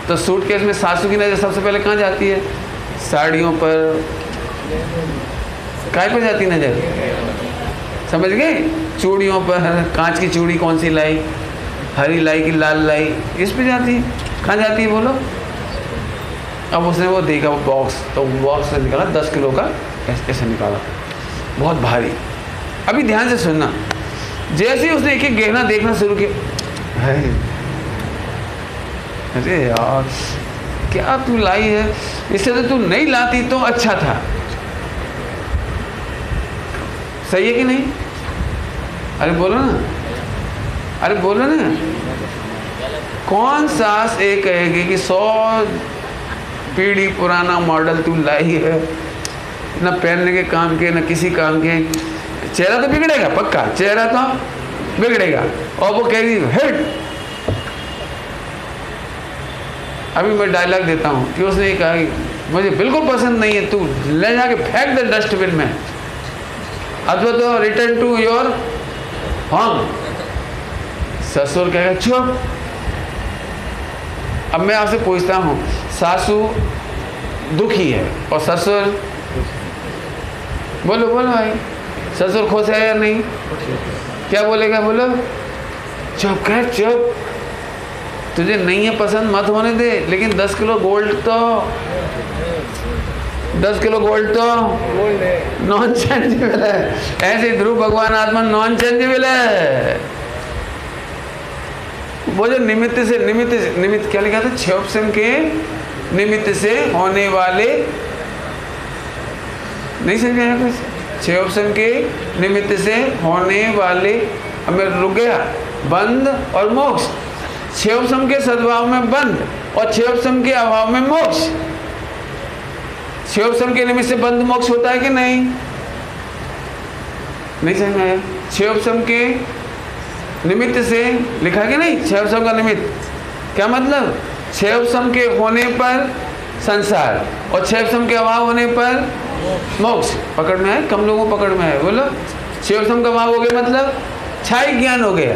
S1: तो सूटकेस में सासू की नज़र सबसे पहले कहाँ जाती है? साड़ियों पर। काय पर जाती नज़र? समझ गए? चूड़ियों पर, कांच की चूड़ी कौन सी लाई, हरी लाई की लाल लाई, इस पे जाती है। कहाँ जाती है बोलो? अब उसने वो देखा वो बॉक्स, तो बॉक्स से निकाला 10 किलो का, ऐसे निकाला, बहुत भारी। अभी ध्यान से सुनना, जैसे ही उसने एक एक गहना देखना शुरू किया, अरे यार क्या तू लाई है, इससे तो तू नहीं लाती तो अच्छा था। सही है कि नहीं? अरे बोलो ना, अरे बोलो ना। कौन सास ये कहेगी कि 100 पीढ़ी पुराना मॉडल तू लाई है, ना पहनने के काम के, ना किसी काम के। चेहरा तो बिगड़ेगा, पक्का चेहरा तो बिगड़ेगा। और वो कह रही हिट। अभी मैं डायलॉग देता हूँ कि उसने ये कहा कि मुझे बिल्कुल पसंद नहीं है, तू ले जाके फेंक दे डस्टबिन में, अथवा तो रिटर्न टू योर होम। ससुर कहेगा चुप, अब मैं आपसे पूछता हूँ, सासू दुखी है और ससुर, बोलो बोलो भाई, ससुर खुश है या नहीं? क्या बोलेगा? बोलो। चुप कर, चुप। तुझे नहीं है पसंद, मत होने दे, लेकिन 10 किलो गोल्ड तो 10 किलो गोल्ड तो नॉन चेंजेबल है। ऐसे ध्रुव भगवान आत्मा नॉन चेंजेबल है। वो जो निमित्त क्या लिखा था? 6 ऑप्शन के निमित्त से होने वाले, नहीं समझ में आया कुछ? 6 ऑप्शन के निमित्त से होने वाले, अब मैं रुक गया, बंध और मोक्ष। 6 ऑप्शन के सद्भाव में बंध और 6 ऑप्शन के अभाव में मोक्ष। 6 ऑप्शन के निमित्त से बंध मोक्ष होता है कि नहीं? नहीं समझ में आया? 6 ऑप्शन के निमित्त से लिखा कि नहीं? 6 ऑप्शन का निमित्त क्या मतलब? 6 ऑप्शन के होने पर संसार और 6 ऑप्शन के अभाव होने पर मोक्ष। पकड़ में है? कम लोगों को पकड़ में है। बोलो। 6 ऑप्शन का अभाव हो गया मतलब छाई ज्ञान हो गया।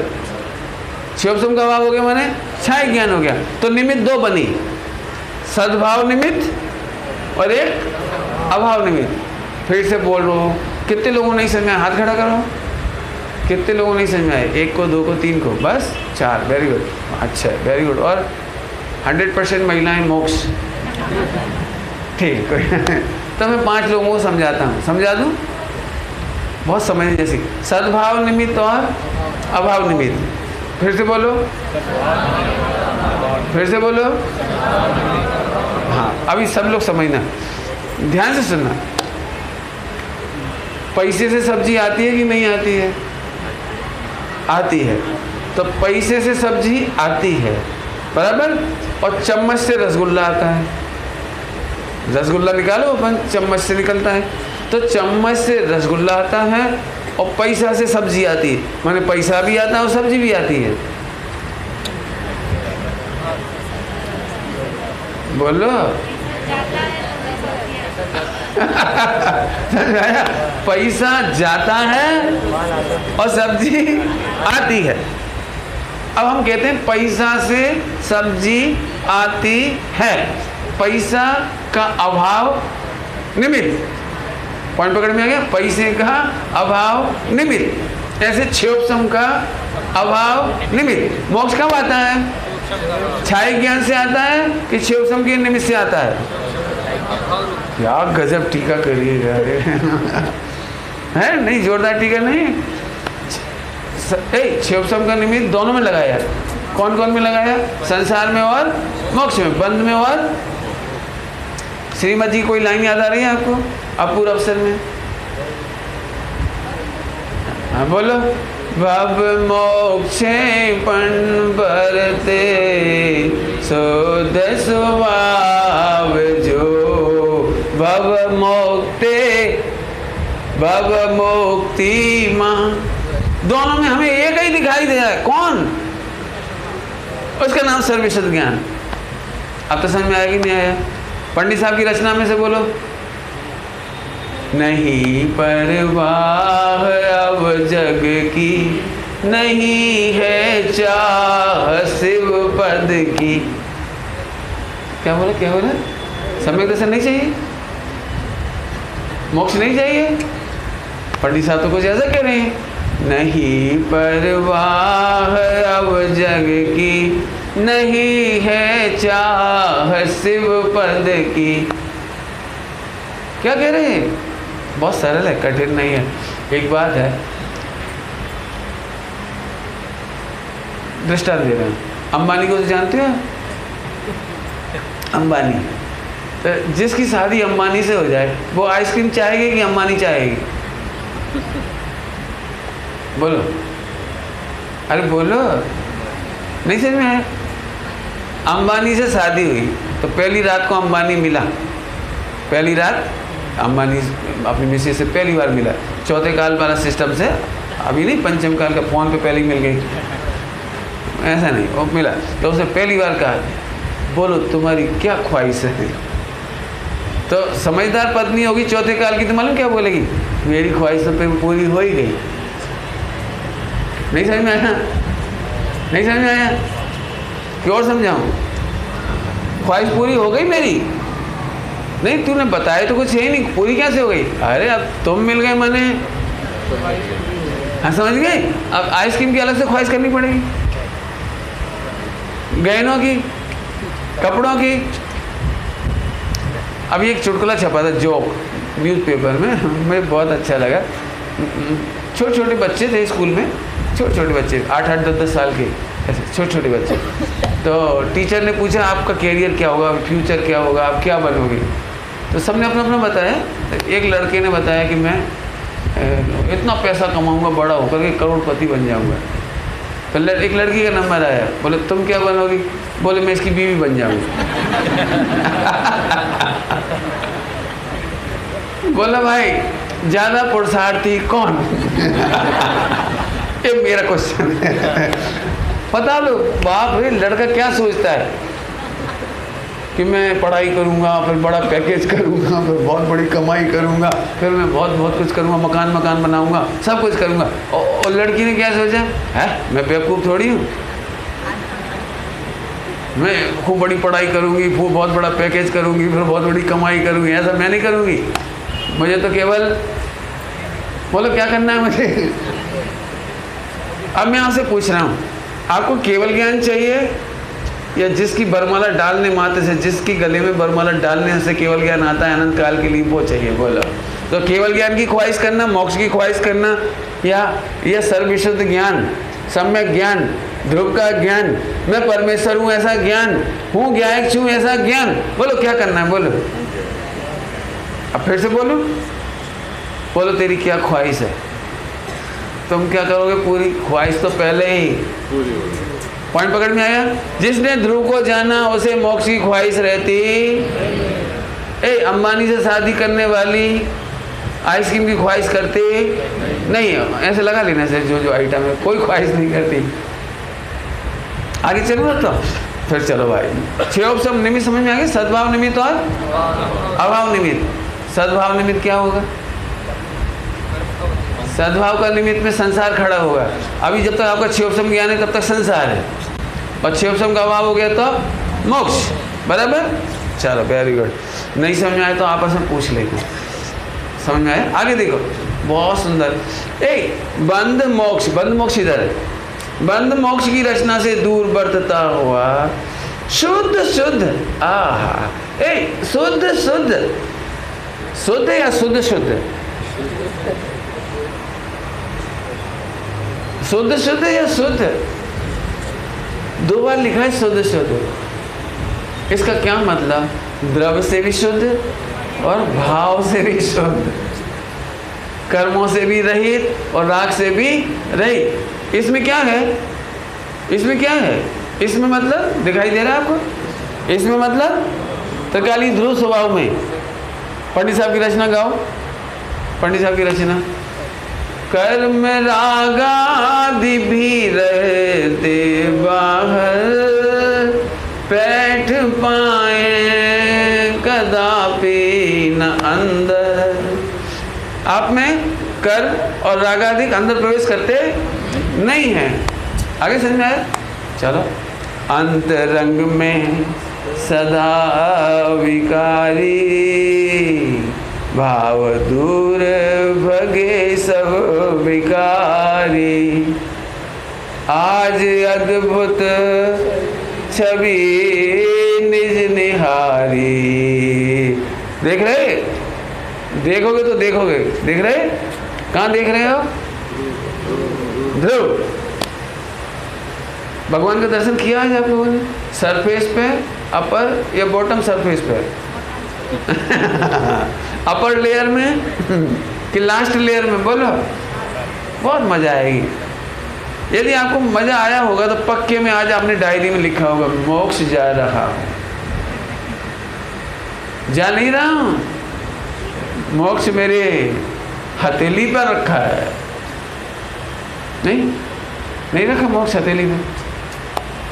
S1: 6 ऑप्शन का अभाव हो गया माने छाई ज्ञान हो गया। तो निमित्त 2 बनी, सद्भाव निमित्त और एक अभाव निमित्त। फिर से बोल रहा हूँ, कितने लोगों नहीं समझ में आया? हाथ खड़ा करो। कितने लोगों नहीं समझ में आए? 1 को, 2 को, 3 को, बस 4। वेरी गुड, अच्छा है, वेरी गुड। और 100% महिलाएं मोक्ष, ठीक। तो मैं 5 लोगों को समझाता हूँ, समझा दूँ? बहुत समझने जैसी। सद्भाव निमित्त और अभाव निमित्त। फिर से बोलो, फिर से बोलो। हाँ, अभी सब लोग समझना, ध्यान से सुनना। पैसे से सब्जी आती है कि नहीं आती है? आती है। तो पैसे से सब्जी आती है, बराबर। और चम्मच से रसगुल्ला आता है। रसगुल्ला निकालो अपन, चम्मच से निकलता है। तो चम्मच से रसगुल्ला आता है और पैसा से सब्जी आती है, माने पैसा भी आता है और सब्जी भी आती है। बोलो। पैसा जाता है और सब्जी आती है। अब हम कहते हैं पैसा से सब्जी आती है, पैसा का अभाव निमित्त। पॉइंट पकड़ में आ गया? पैसे का अभाव निमित्त। ऐसे 6 ऑप्शन का अभाव निमित्त। मोक्ष कब आता है? छाई ज्ञान से आता है कि 6 ऑप्शन के निमित्त से आता है? क्या गजब टीका करिएगा है? नहीं, जोरदार टीका नहीं। 6 ऑप्शन का निमित्त दोनों में लगाया। कौन कौन में लगाया? संसार में और मोक्ष में, बंध में और। श्रीमद जी कोई लाइन याद आ रही है आपको अपूर्व अवसर में? हाँ बोलो। भव मोक्षे पण बरते सोद स्वभाव जो, भव मोक्ते भव मुक्ति मां। दोनों में हमें एक ही दिखाई दे रहा है। कौन? उसका नाम सर्वशत ज्ञान। अब तो समझ में आया कि नहीं आया? पंडित साहब की रचना में से बोलो। नहीं परवाह अब जग की, नहीं है चाह शिव पद की। क्या बोला? क्या बोला? सम्यक दर्शन नहीं चाहिए? मोक्ष नहीं चाहिए? पंडित साहब तो कुछ ऐसा कह रहे हैं। नहीं परवाह अब जग की, नहीं है चाह शिव पद की। क्या कह रहे हैं? बहुत सरल है, कठिन नहीं है। एक बात है, दृष्टांत दे रहे हैं। अंबानी को तो जानते हो? अंबानी, तो जिसकी शादी अंबानी से हो जाए वो आइसक्रीम चाहेगी कि अंबानी चाहेगी? बोलो, अरे बोलो। नहीं समझ में आया? अंबानी से शादी हुई तो पहली रात को अंबानी मिला। पहली रात अंबानी अपनी मिसेज से पहली बार मिला। चौथे काल वाला सिस्टम से, अभी नहीं, पंचम काल का फोन पे पहले मिल गई, ऐसा नहीं, वो मिला तो उसने पहली बार कहा, बोलो तुम्हारी क्या ख्वाहिश है? तो समझदार पत्नी होगी चौथे काल की तो मालूम क्या बोलेगी? मेरी ख्वाहिश तो पूरी हो ही गई। नहीं समझ में आया? नहीं समझ में आया? क्यों समझाऊँ? ख्वाहिश पूरी हो गई मेरी? नहीं, तूने बताया तो कुछ है ही नहीं, पूरी कैसे हो गई? अरे अब तुम मिल गए माने, हाँ समझ गए। अब आइसक्रीम की अलग से ख्वाहिश करनी पड़ेगी, गहनों की, कपड़ों की। अभी एक चुटकुला छपा था जोक न्यूज़पेपर में, मुझे बहुत अच्छा लगा। छोटे छोटे बच्चे थे स्कूल में, छोटे छोटे बच्चे 8-8 10-10 साल के, ऐसे छोटे छोटे बच्चे। तो टीचर ने पूछा आपका कैरियर क्या होगा, फ्यूचर क्या होगा, आप क्या बनोगे? तो सबने अपना अपना बताया। एक लड़के ने बताया कि मैं इतना पैसा कमाऊंगा, बड़ा होकर के करोड़पति बन जाऊंगा। तो एक लड़की का नंबर आया, बोले तुम क्या बनोगी? बोले मैं इसकी बीवी बन जाऊंगी। बोला भाई ज़्यादा पुरुषार्थी कौन? ये मेरा क्वेश्चन है। पता लो बाप रे, लड़का क्या सोचता है कि मैं पढ़ाई करूंगा, फिर बड़ा पैकेज करूंगा, फिर बहुत बड़ी कमाई करूंगा, फिर मैं बहुत बहुत कुछ करूंगा, मकान बनाऊंगा, सब कुछ करूंगा। और लड़की ने क्या सोचा है, मैं बेवकूफ़ थोड़ी हूँ, मैं खूब बड़ी पढ़ाई करूंगी, खूब बहुत बड़ा पैकेज करूंगी, फिर बहुत बड़ी कमाई करूंगी। ऐसा मैं नहीं करूंगी, मुझे तो केवल बोलो क्या करना है मुझे। अब मैं आपसे पूछ रहा हूँ, आपको केवल ज्ञान चाहिए या जिसकी बरमाला डालने मात्र से, जिसकी गले में बरमाला डालने से केवल ज्ञान आता है अनंत काल के लिए, वो चाहिए? बोलो। तो केवल ज्ञान की ख्वाहिश करना, मोक्ष की ख्वाहिश करना, या सर्वविशुद्ध ज्ञान, सम्यक ज्ञान, ध्रुव का ज्ञान, मैं परमेश्वर हूँ ऐसा ज्ञान, हूँ ज्ञायक छूँ ऐसा ज्ञान, बोलो क्या करना है? बोलो, अब फिर से बोलो, बोलो तेरी क्या ख्वाहिश है? तुम क्या करोगे? पूरी ख्वाहिश तो पहले ही पूरी हो गई। पॉइंट पकड़ में आया? जिसने ध्रुव को जाना उसे मोक्ष की ख्वाहिश रहती। अंबानी से शादी करने वाली आइसक्रीम की ख्वाहिश करती नहीं। ऐसे लगा लेना से जो आइटम है, कोई ख्वाहिश नहीं करती। आगे चलो तो फिर चलो भाई। 6 ऑप्शन निमित्त समझ में आ गए? सद्भाव निमित्त और अभाव निमित्त। सद्भाव निमित्त क्या होगा? सद्भाव का निमित्त में संसार खड़ा होगा। अभी जब तक आपका 6 ऑप्शन ज्ञान है तब तक संसार है, और 6 ऑप्शन का अभाव हो गया तो मोक्ष। बराबर? चलो वेरी गुड। नहीं समझ में आए तो आपस में पूछ लेंगे। समझ में आया? आगे देखो, बहुत सुंदर। बंध मोक्ष, बंध मोक्ष इधर है। बंध मोक्ष की रचना से दूर बरतता हुआ शुद्ध शुद्ध, आहा, शुद्ध शुद्ध, शुद्ध या शुद्ध शुद्ध, शुद्ध शुद्ध या शुद्ध? 2 बार लिखा है शुद्ध शुद्ध। इसका क्या मतलब? द्रव्य से भी शुद्ध और भाव से भी शुद्ध, कर्मों से भी रहित और राग से भी रहित। इसमें क्या है? इसमें क्या है? इसमें मतलब दिखाई दे रहा है आपको? इसमें मतलब त्रिकाली ध्रुव स्वभाव में। पंडित साहब की रचना गाओ, पंडित साहब की रचना। कर्म रागादि भी रहते बाहर, बैठ पाए कदापि न अंदर। आप में कर्म और रागादि अंदर प्रवेश करते नहीं हैं। आगे समझ में आया? चलो। अंतरंग में सदा विकारी, भाव दूर भगे सब विकारी। आज अद्भुत छवि निज निहारी। देख रहे? देखोगे तो देखोगे, देख रहे? कहाँ देख रहे हो? ध्रुव। भगवान का दर्शन किया है आप लोगों ने? सरफेस पे, अपर या बॉटम सरफेस पे? अपर लेयर में कि लास्ट लेयर में? बोलो, बहुत मजा आएगी। यदि आपको मजा आया होगा तो पक्के में आज आपने डायरी में लिखा होगा, मोक्ष जा रहा हूं। जा नहीं रहा हूं, मोक्ष मेरे हथेली पर रखा है। नहीं रखा मोक्ष हथेली में?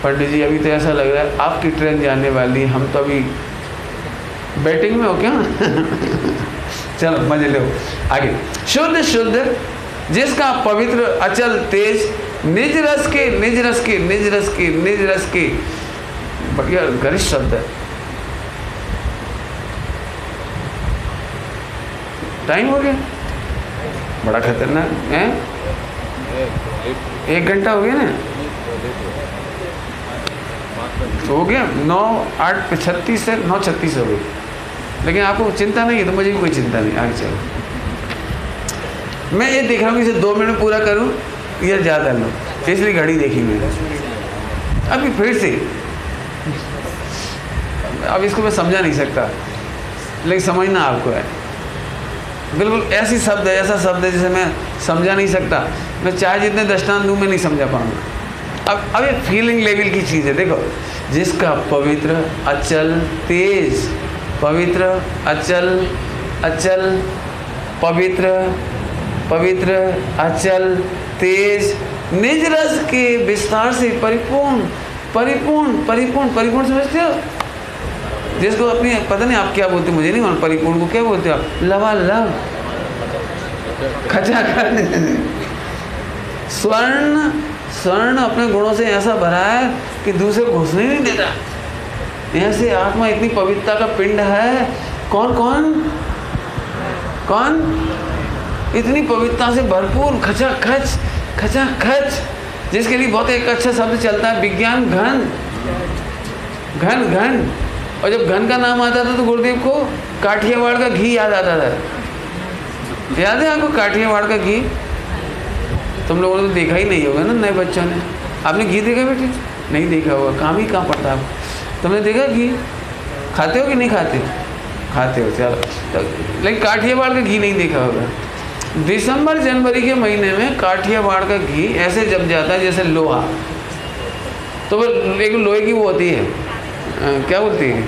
S1: पंडित जी अभी तो ऐसा लग रहा है आपकी ट्रेन जाने वाली, हम तो अभी बैटिंग में हो क्या? चलो मजे लो। आगे, शुद्ध शुद्ध जिसका पवित्र अचल तेज, निज रस के निज रस के निज रस के निज रस के, बढ़िया गरिष्ठ शब्द है, टाइम हो गया, बड़ा खतरनाक है। 1 घंटा हो गया ना, हो गया 9:08:36 से 9:36 हो गई। लेकिन आपको चिंता नहीं है तो मुझे भी कोई चिंता नहीं। आगे चलो, मैं ये देख रहा हूँ कि इसे 2 मिनट में पूरा करूँ या ज़्यादा लो, इसलिए घड़ी देखी मैंने। अभी फिर से, अब इसको मैं समझा नहीं सकता, लेकिन समझना आपको है। बिल्कुल ऐसी शब्द है, ऐसा शब्द है जिसे मैं समझा नहीं सकता। मैं चाहे जितने दृष्टांत दूँ मैं नहीं समझा पाऊँगा। अब ये फीलिंग लेवल की चीज़ है। देखो, जिसका पवित्र अचल तेज, पवित्र अचल अचल, पवित्र पवित्र अचल तेज, निज रस के विस्तार से परिपूर्ण परिपूर्ण परिपूर्ण परिपूर्ण, समझते हो? जिसको अपनी, पता नहीं आप क्या बोलते, मुझे नहीं मालूम, परिपूर्ण को क्या बोलते हो आप? लबालब, खचाखच। स्वर्ण स्वर्ण अपने गुणों से ऐसा भरा है कि दूसरे घुसने नहीं देता। ऐसे आत्मा इतनी पवित्रता का पिंड है। कौन कौन कौन इतनी पवित्रता से भरपूर, खचाखच खचाखच, जिसके लिए बहुत एक अच्छा शब्द चलता है, विज्ञान घन घन घन। और जब घन का नाम आता था तो गुरुदेव को काठियावाड़ का घी याद आता था। याद है आपको काठियावाड़ का घी? तुम लोगों ने तो देखा ही नहीं होगा ना, नए बच्चों ने। आपने घी देखा बेटे? नहीं देखा होगा, काम ही कहाँ पड़ता है। तुमने देखा घी? खाते हो कि नहीं खाते? खाते हो, चलो। लेकिन काठियावाड़ का घी नहीं देखा होगा। दिसंबर जनवरी के महीने में काठियावाड़ का घी ऐसे जम जाता है जैसे लोहा। तो वो एक लोहे की वो होती है, क्या बोलती है,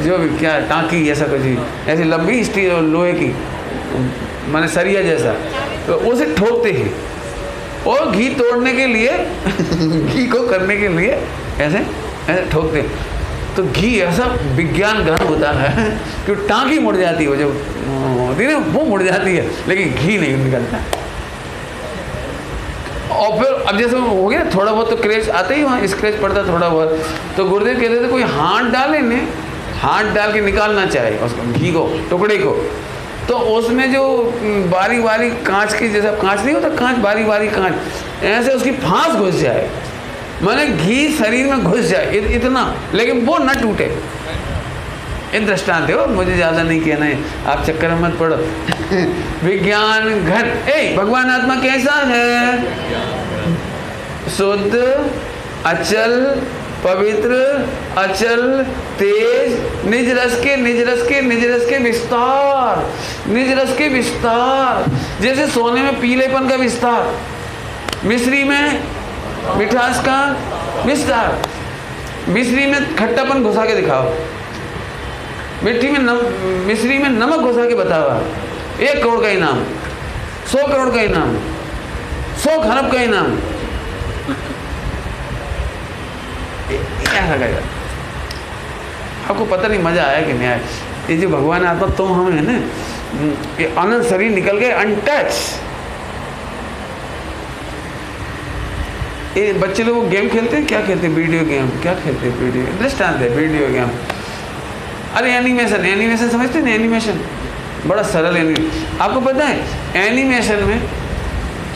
S1: जो भी क्या टाँकी ऐसा कुछ, ऐसी लंबी स्टील लोहे की, माने सरिया जैसा, तो उसे ठोकते हैं। और घी तोड़ने के लिए घी को करने के लिए ऐसे ऐसे ठोकते हैं। तो घी ऐसा विज्ञान घन होता है कि टाँकी मुड़ जाती है, वो जो होती है वो मुड़ जाती है, लेकिन घी नहीं निकलता। और फिर अब जैसे हो गया थोड़ा बहुत तो क्रैच आते ही, वहाँ स्क्रैच पड़ता थोड़ा बहुत, तो गुरुदेव कहते थे कोई हाथ डाले ने, हाथ डाल के निकालना चाहे उसको, घी को, टुकड़े को, तो उसमें जो बारी बारी कांच की, जैसा कांच नहीं होता, कांच बारी बारी कांच, ऐसे उसकी फांस घुस जाए, माने घी शरीर में घुस जाए इतना, लेकिन वो न टूटे। ये दृष्टांत है, मुझे ज़्यादा नहीं कहना है, आप चक्कर में मत पड़ो। विज्ञान घन, भगवान आत्मा कैसा है? शुद्ध, अचल, पवित्र, अचल, तेज, निज रस के निज रस के निज रस के विस्तार, निज रस के विस्तार, जैसे सोने में पीलेपन का विस्तार, मिश्री में मिठास का विस्तार। मिश्री में खट्टापन घुसा के दिखाओ, मिश्री में नमक घुसा के बताओ। 1 करोड़ का इनाम, 100 करोड़ का इनाम, 100 खरब का इनाम। क्या लगेगा आपको? पता नहीं मजा आया कि नहीं आया? ये जो भगवान आत्मा तुम हम है ना, ये अनंत शरीर निकल गए अनटच। ये बच्चे लोग गेम खेलते हैं, क्या खेलते हैं? Video game. क्या खेलते हैं? वीडियो, दृष्टांत है वीडियो गेम। अरे एनिमेशन, एनिमेशन समझते हैं? एनिमेशन बड़ा सरल एनिमेशन। आपको पता है एनिमेशन में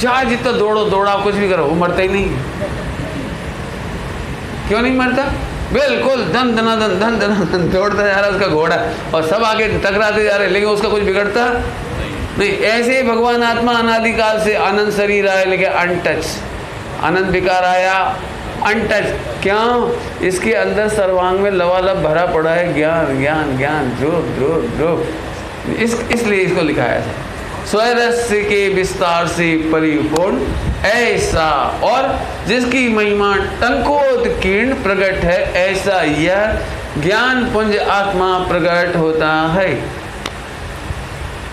S1: चाहे जितना दौड़ो दौड़ाओ कुछ भी करो, वो मरता ही नहीं। क्यों नहीं मरता? बिल्कुल धन धना धन धन धना धन दौड़ता जा रहा है उसका घोड़ा, और सब आगे टकराते जा रहे, लेकिन उसका कुछ बिगड़ता नहीं। ऐसे ही भगवान आत्मा अनादिकाल से अनंत शरीर आया, लेकिन अनटच, अनंत विकार आया अनटच। क्यों? इसके अंदर सर्वांग में लवालब भरा पड़ा है ज्ञान ज्ञान ज्ञान, ध्रुव ध्रुव ध्रुव। इसलिए इसको लिखाया था, स्वरस के विस्तार से परिपूर्ण ऐसा, और जिसकी महिमा टंकोत्कीर्ण प्रकट है, ऐसा यह ज्ञान पुंज आत्मा प्रकट होता है।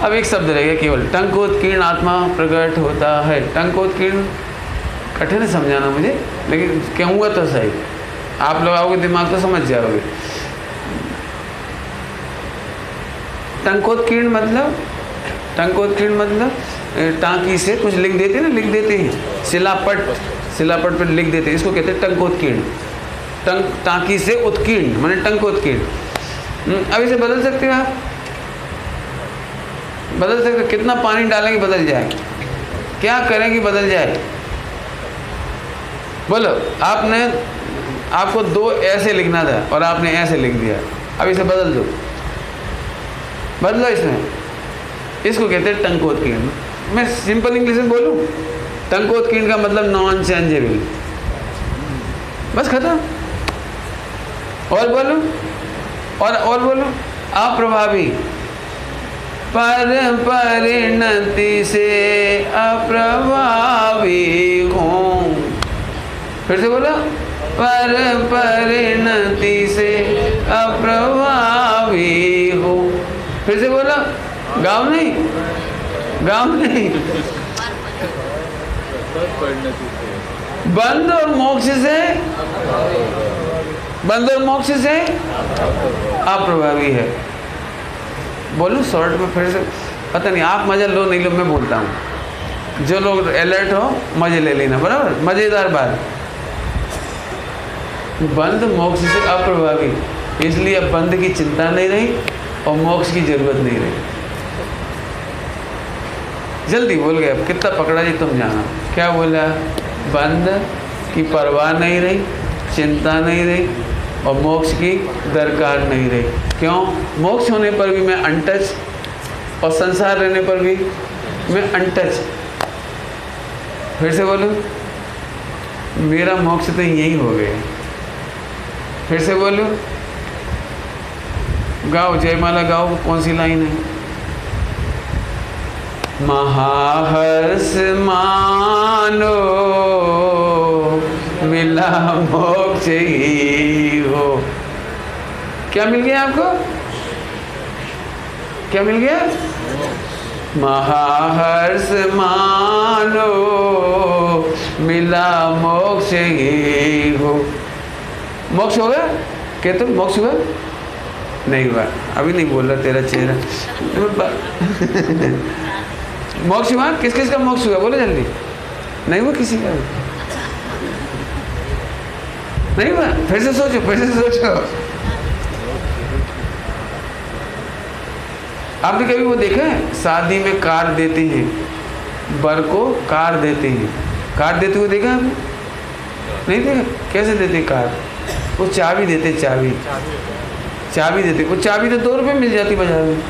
S1: अब एक शब्द रहेगा केवल, टंकोत्कीर्ण आत्मा प्रकट होता है। टंकोत्कीर्ण कठिन है समझाना मुझे, लेकिन कहूँगा तो सही, आप लोग आओगे दिमाग तो समझ जाओगे। टंकोत्कीर्ण मतलब, टंकोत्कीर्ण मतलब टाँकी से कुछ लिख देते हैं ना, लिख देते हैं शिलापट, शिलापट पर लिख देते हैं, इसको कहते हैं टंकोत्कीर्ण। टाँकी से उत्कीर्ण माने टंकोत्कीर्ण। अब इसे बदल सकते हो आप, बदल सकते? कितना पानी डालेंगे बदल जाए? क्या करेंगे बदल जाए? बोलो। आपको 2 ऐसे लिखना था और आपने ऐसे लिख दिया, अब इसे बदल दो, बदलो इसमें। इसको कहते हैं टंकोत्कीर्ण। मैं सिंपल इंग्लिश में बोलूं, टंकोत्कीर्ण का मतलब नॉन चेंजेबल, बस खत्म। और बोलो, और बोलो, अप्रभावी, पर परिणति से अप्रभावी हूँ। फिर से बोलो, पर परिणति से अप्रभावी हूँ। फिर से बोलो, गाँव नहीं, बंध और मोक्ष से अप्रभावी है। बोलूं शॉर्ट में फिर से? पता नहीं, आप मजा लो नहीं लो, मैं बोलता हूँ। जो लोग अलर्ट हो मजे ले लेना, बराबर? मजेदार बात। बंध मोक्ष से अप्रभावी, इसलिए अब बंध की चिंता नहीं रही और मोक्ष की जरूरत नहीं रही। जल्दी बोल गए, अब कितना पकड़ा जी तुम जाना। क्या बोला? बंध की परवाह नहीं रही, चिंता नहीं रही और मोक्ष की दरकार नहीं रही। क्यों? मोक्ष होने पर भी मैं अनटच और संसार रहने पर भी मैं अनटच। फिर से बोलो, मेरा मोक्ष तो यही हो गया। फिर से बोलो, गाओ, जयमाला गाओ। कौन सी लाइन है? महाहर्ष मानो मिला मोक्ष ही हो। क्या मिल गया आपको? क्या मिल गया? महाहर्ष मानो मिला मोक्ष ही हो। मोक्ष होगा? कहते हो मोक्ष हुआ? नहीं हुआ। अभी नहीं बोल रहा तेरा चेहरा। मोक्ष हुआ? किस किस का मोक्ष हुआ? बोलो जल्दी। नहीं हुआ किसी का? नहीं हुआ? फिर से सोचो, फिर से सोचो। आपने कभी वो देखा है? शादी में कार देते हैं, बर को कार देते हैं। कार देते हुए देखा आपने? नहीं देखा? कैसे देते कार? वो चाबी देते, चाबी देते। वो चाबी तो 2 रुपये मिल जाती बाजार में।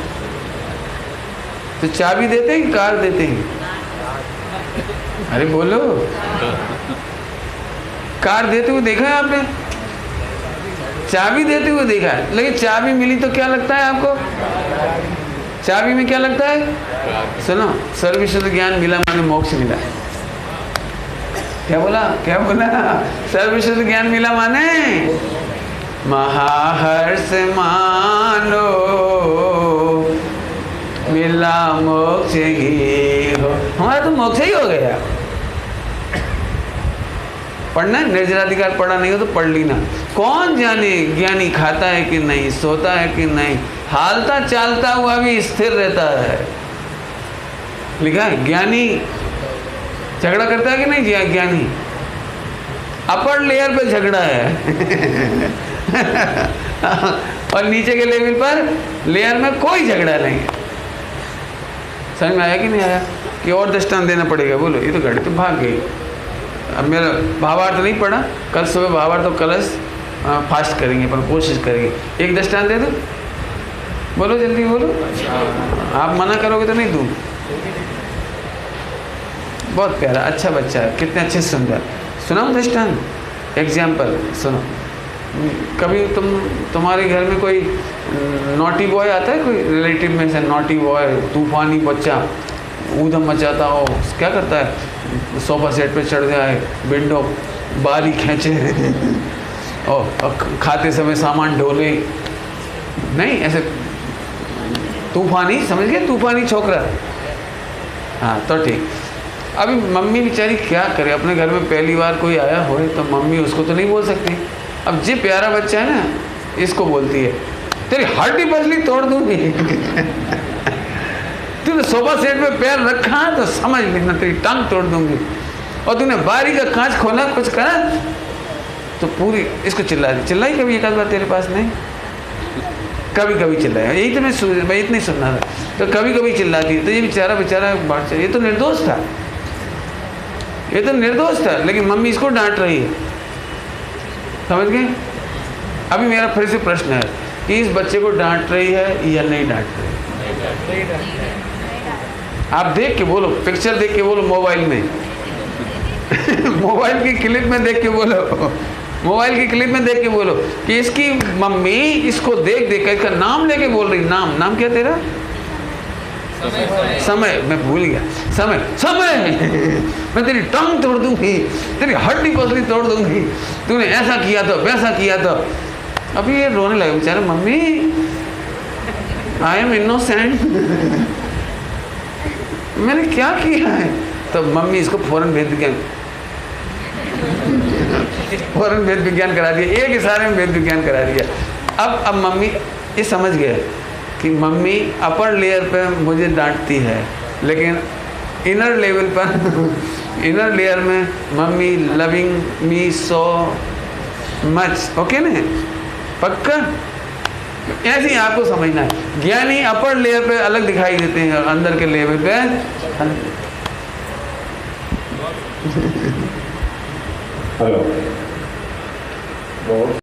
S1: तो चाबी देते हैं, कार देते हैं? अरे बोलो। कार देते हुए देखा है आपने? चाबी देते हुए देखा है। लेकिन चाबी मिली तो क्या लगता है आपको? चाबी में क्या लगता है? सुनो, सर्वशुद्ध ज्ञान मिला माने मोक्ष मिला। क्या बोला? क्या बोला? सर्वशुद्ध ज्ञान मिला माने महाहर्ष मानो मिला मोक्ष ही हो। हमारा तो मोक्ष ही हो गया। पढ़ना, निर्जराधिकार पढ़ा नहीं हो तो पढ़ लेना। कौन जाने ज्ञानी खाता है कि नहीं, सोता है कि नहीं, हालता चालता हुआ भी स्थिर रहता है। लिखा है ज्ञानी झगड़ा करता है कि नहीं? ज्ञानी अपर लेयर पे झगड़ा है और नीचे के लेवल पर लेयर में कोई झगड़ा नहीं है। समझ में आया कि नहीं आया? कि और दृष्टांत देना पड़ेगा? बोलो। ये तो घड़ी तो भाग गई। अब मेरा भावार्थ नहीं पढ़ा, कल सुबह भावार्थ तो कलश फास्ट करेंगे, पर कोशिश करेंगे। एक दृष्टांत दे दो, बोलो जल्दी बोलो। आप मना करोगे तो नहीं दूँ। बहुत प्यारा, अच्छा बच्चा है, कितने अच्छे सुंदर। सुनाऊँ दृष्टांत? एग्जाम्पल सुनो। कभी तुम्हारे घर में कोई नॉटी बॉय आता है? कोई रिलेटिव में से नॉटी बॉय, तूफानी बच्चा, ऊधम मचाता हो, क्या करता है? सोफा सेट पे चढ़ जाए, विंडो बारी खींचे और खाते समय सामान ढोले। नहीं, ऐसे तूफानी, समझ गए? तूफानी छोकरा। हाँ तो ठीक। अभी मम्मी बेचारी क्या करे, अपने घर में पहली बार कोई आया हो तो मम्मी उसको तो नहीं बोल सकती। अब जे प्यारा बच्चा है ना, इसको बोलती है, तेरी हड्डी पसली तोड़ दूंगी तूने सोफा सेट पे पैर रखा तो समझ लेना तेरी टांग तोड़ दूंगी। और तूने बारी का कांच खोला, कुछ करा तो पूरी इसको चिल्लाई कभी एक आध बार तेरे पास नहीं कभी कभी चिल्लाया, यही तो मैं इतनी सुनना था, तो कभी कभी चिल्लाती है। तो ये बेचारा बात, ये तो निर्दोष था, ये तो निर्दोष था, लेकिन मम्मी इसको डांट रही है, समझ गए। अभी मेरा फिर से प्रश्न है कि इस बच्चे को डांट रही है या नहीं डांट रही? आप देख के बोलो, पिक्चर देख के बोलो मोबाइल में मोबाइल की क्लिप में देख के बोलो, मोबाइल की क्लिप में देख के बोलो कि इसकी मम्मी इसको देख देख कर इसका नाम लेके बोल रही। नाम क्या तेरा? समय, मैं भूल गया, समय मैं तेरी टांग तोड़ दूंगी, तेरी हड्डी पसली तोड़ दूंगी, तूने ऐसा किया था, वैसा किया था। अभी ये रोने लगा बेचारा, मम्मी आई एम इनोसेंट मैंने क्या किया है? तो मम्मी इसको फौरन भेद विज्ञान करा दिया, एक इशारे में भेद विज्ञान करा दिया। अब मम्मी ये समझ गया कि मम्मी अपर लेयर पे मुझे डांटती है, लेकिन इनर लेवल पर इनर लेयर में mummy loving me so much. Okay ना, पक्का? ऐसे ही आपको समझना है। ज्ञानी अपर लेयर पे अलग दिखाई देते हैं, अंदर के लेवल पे
S2: हेलो।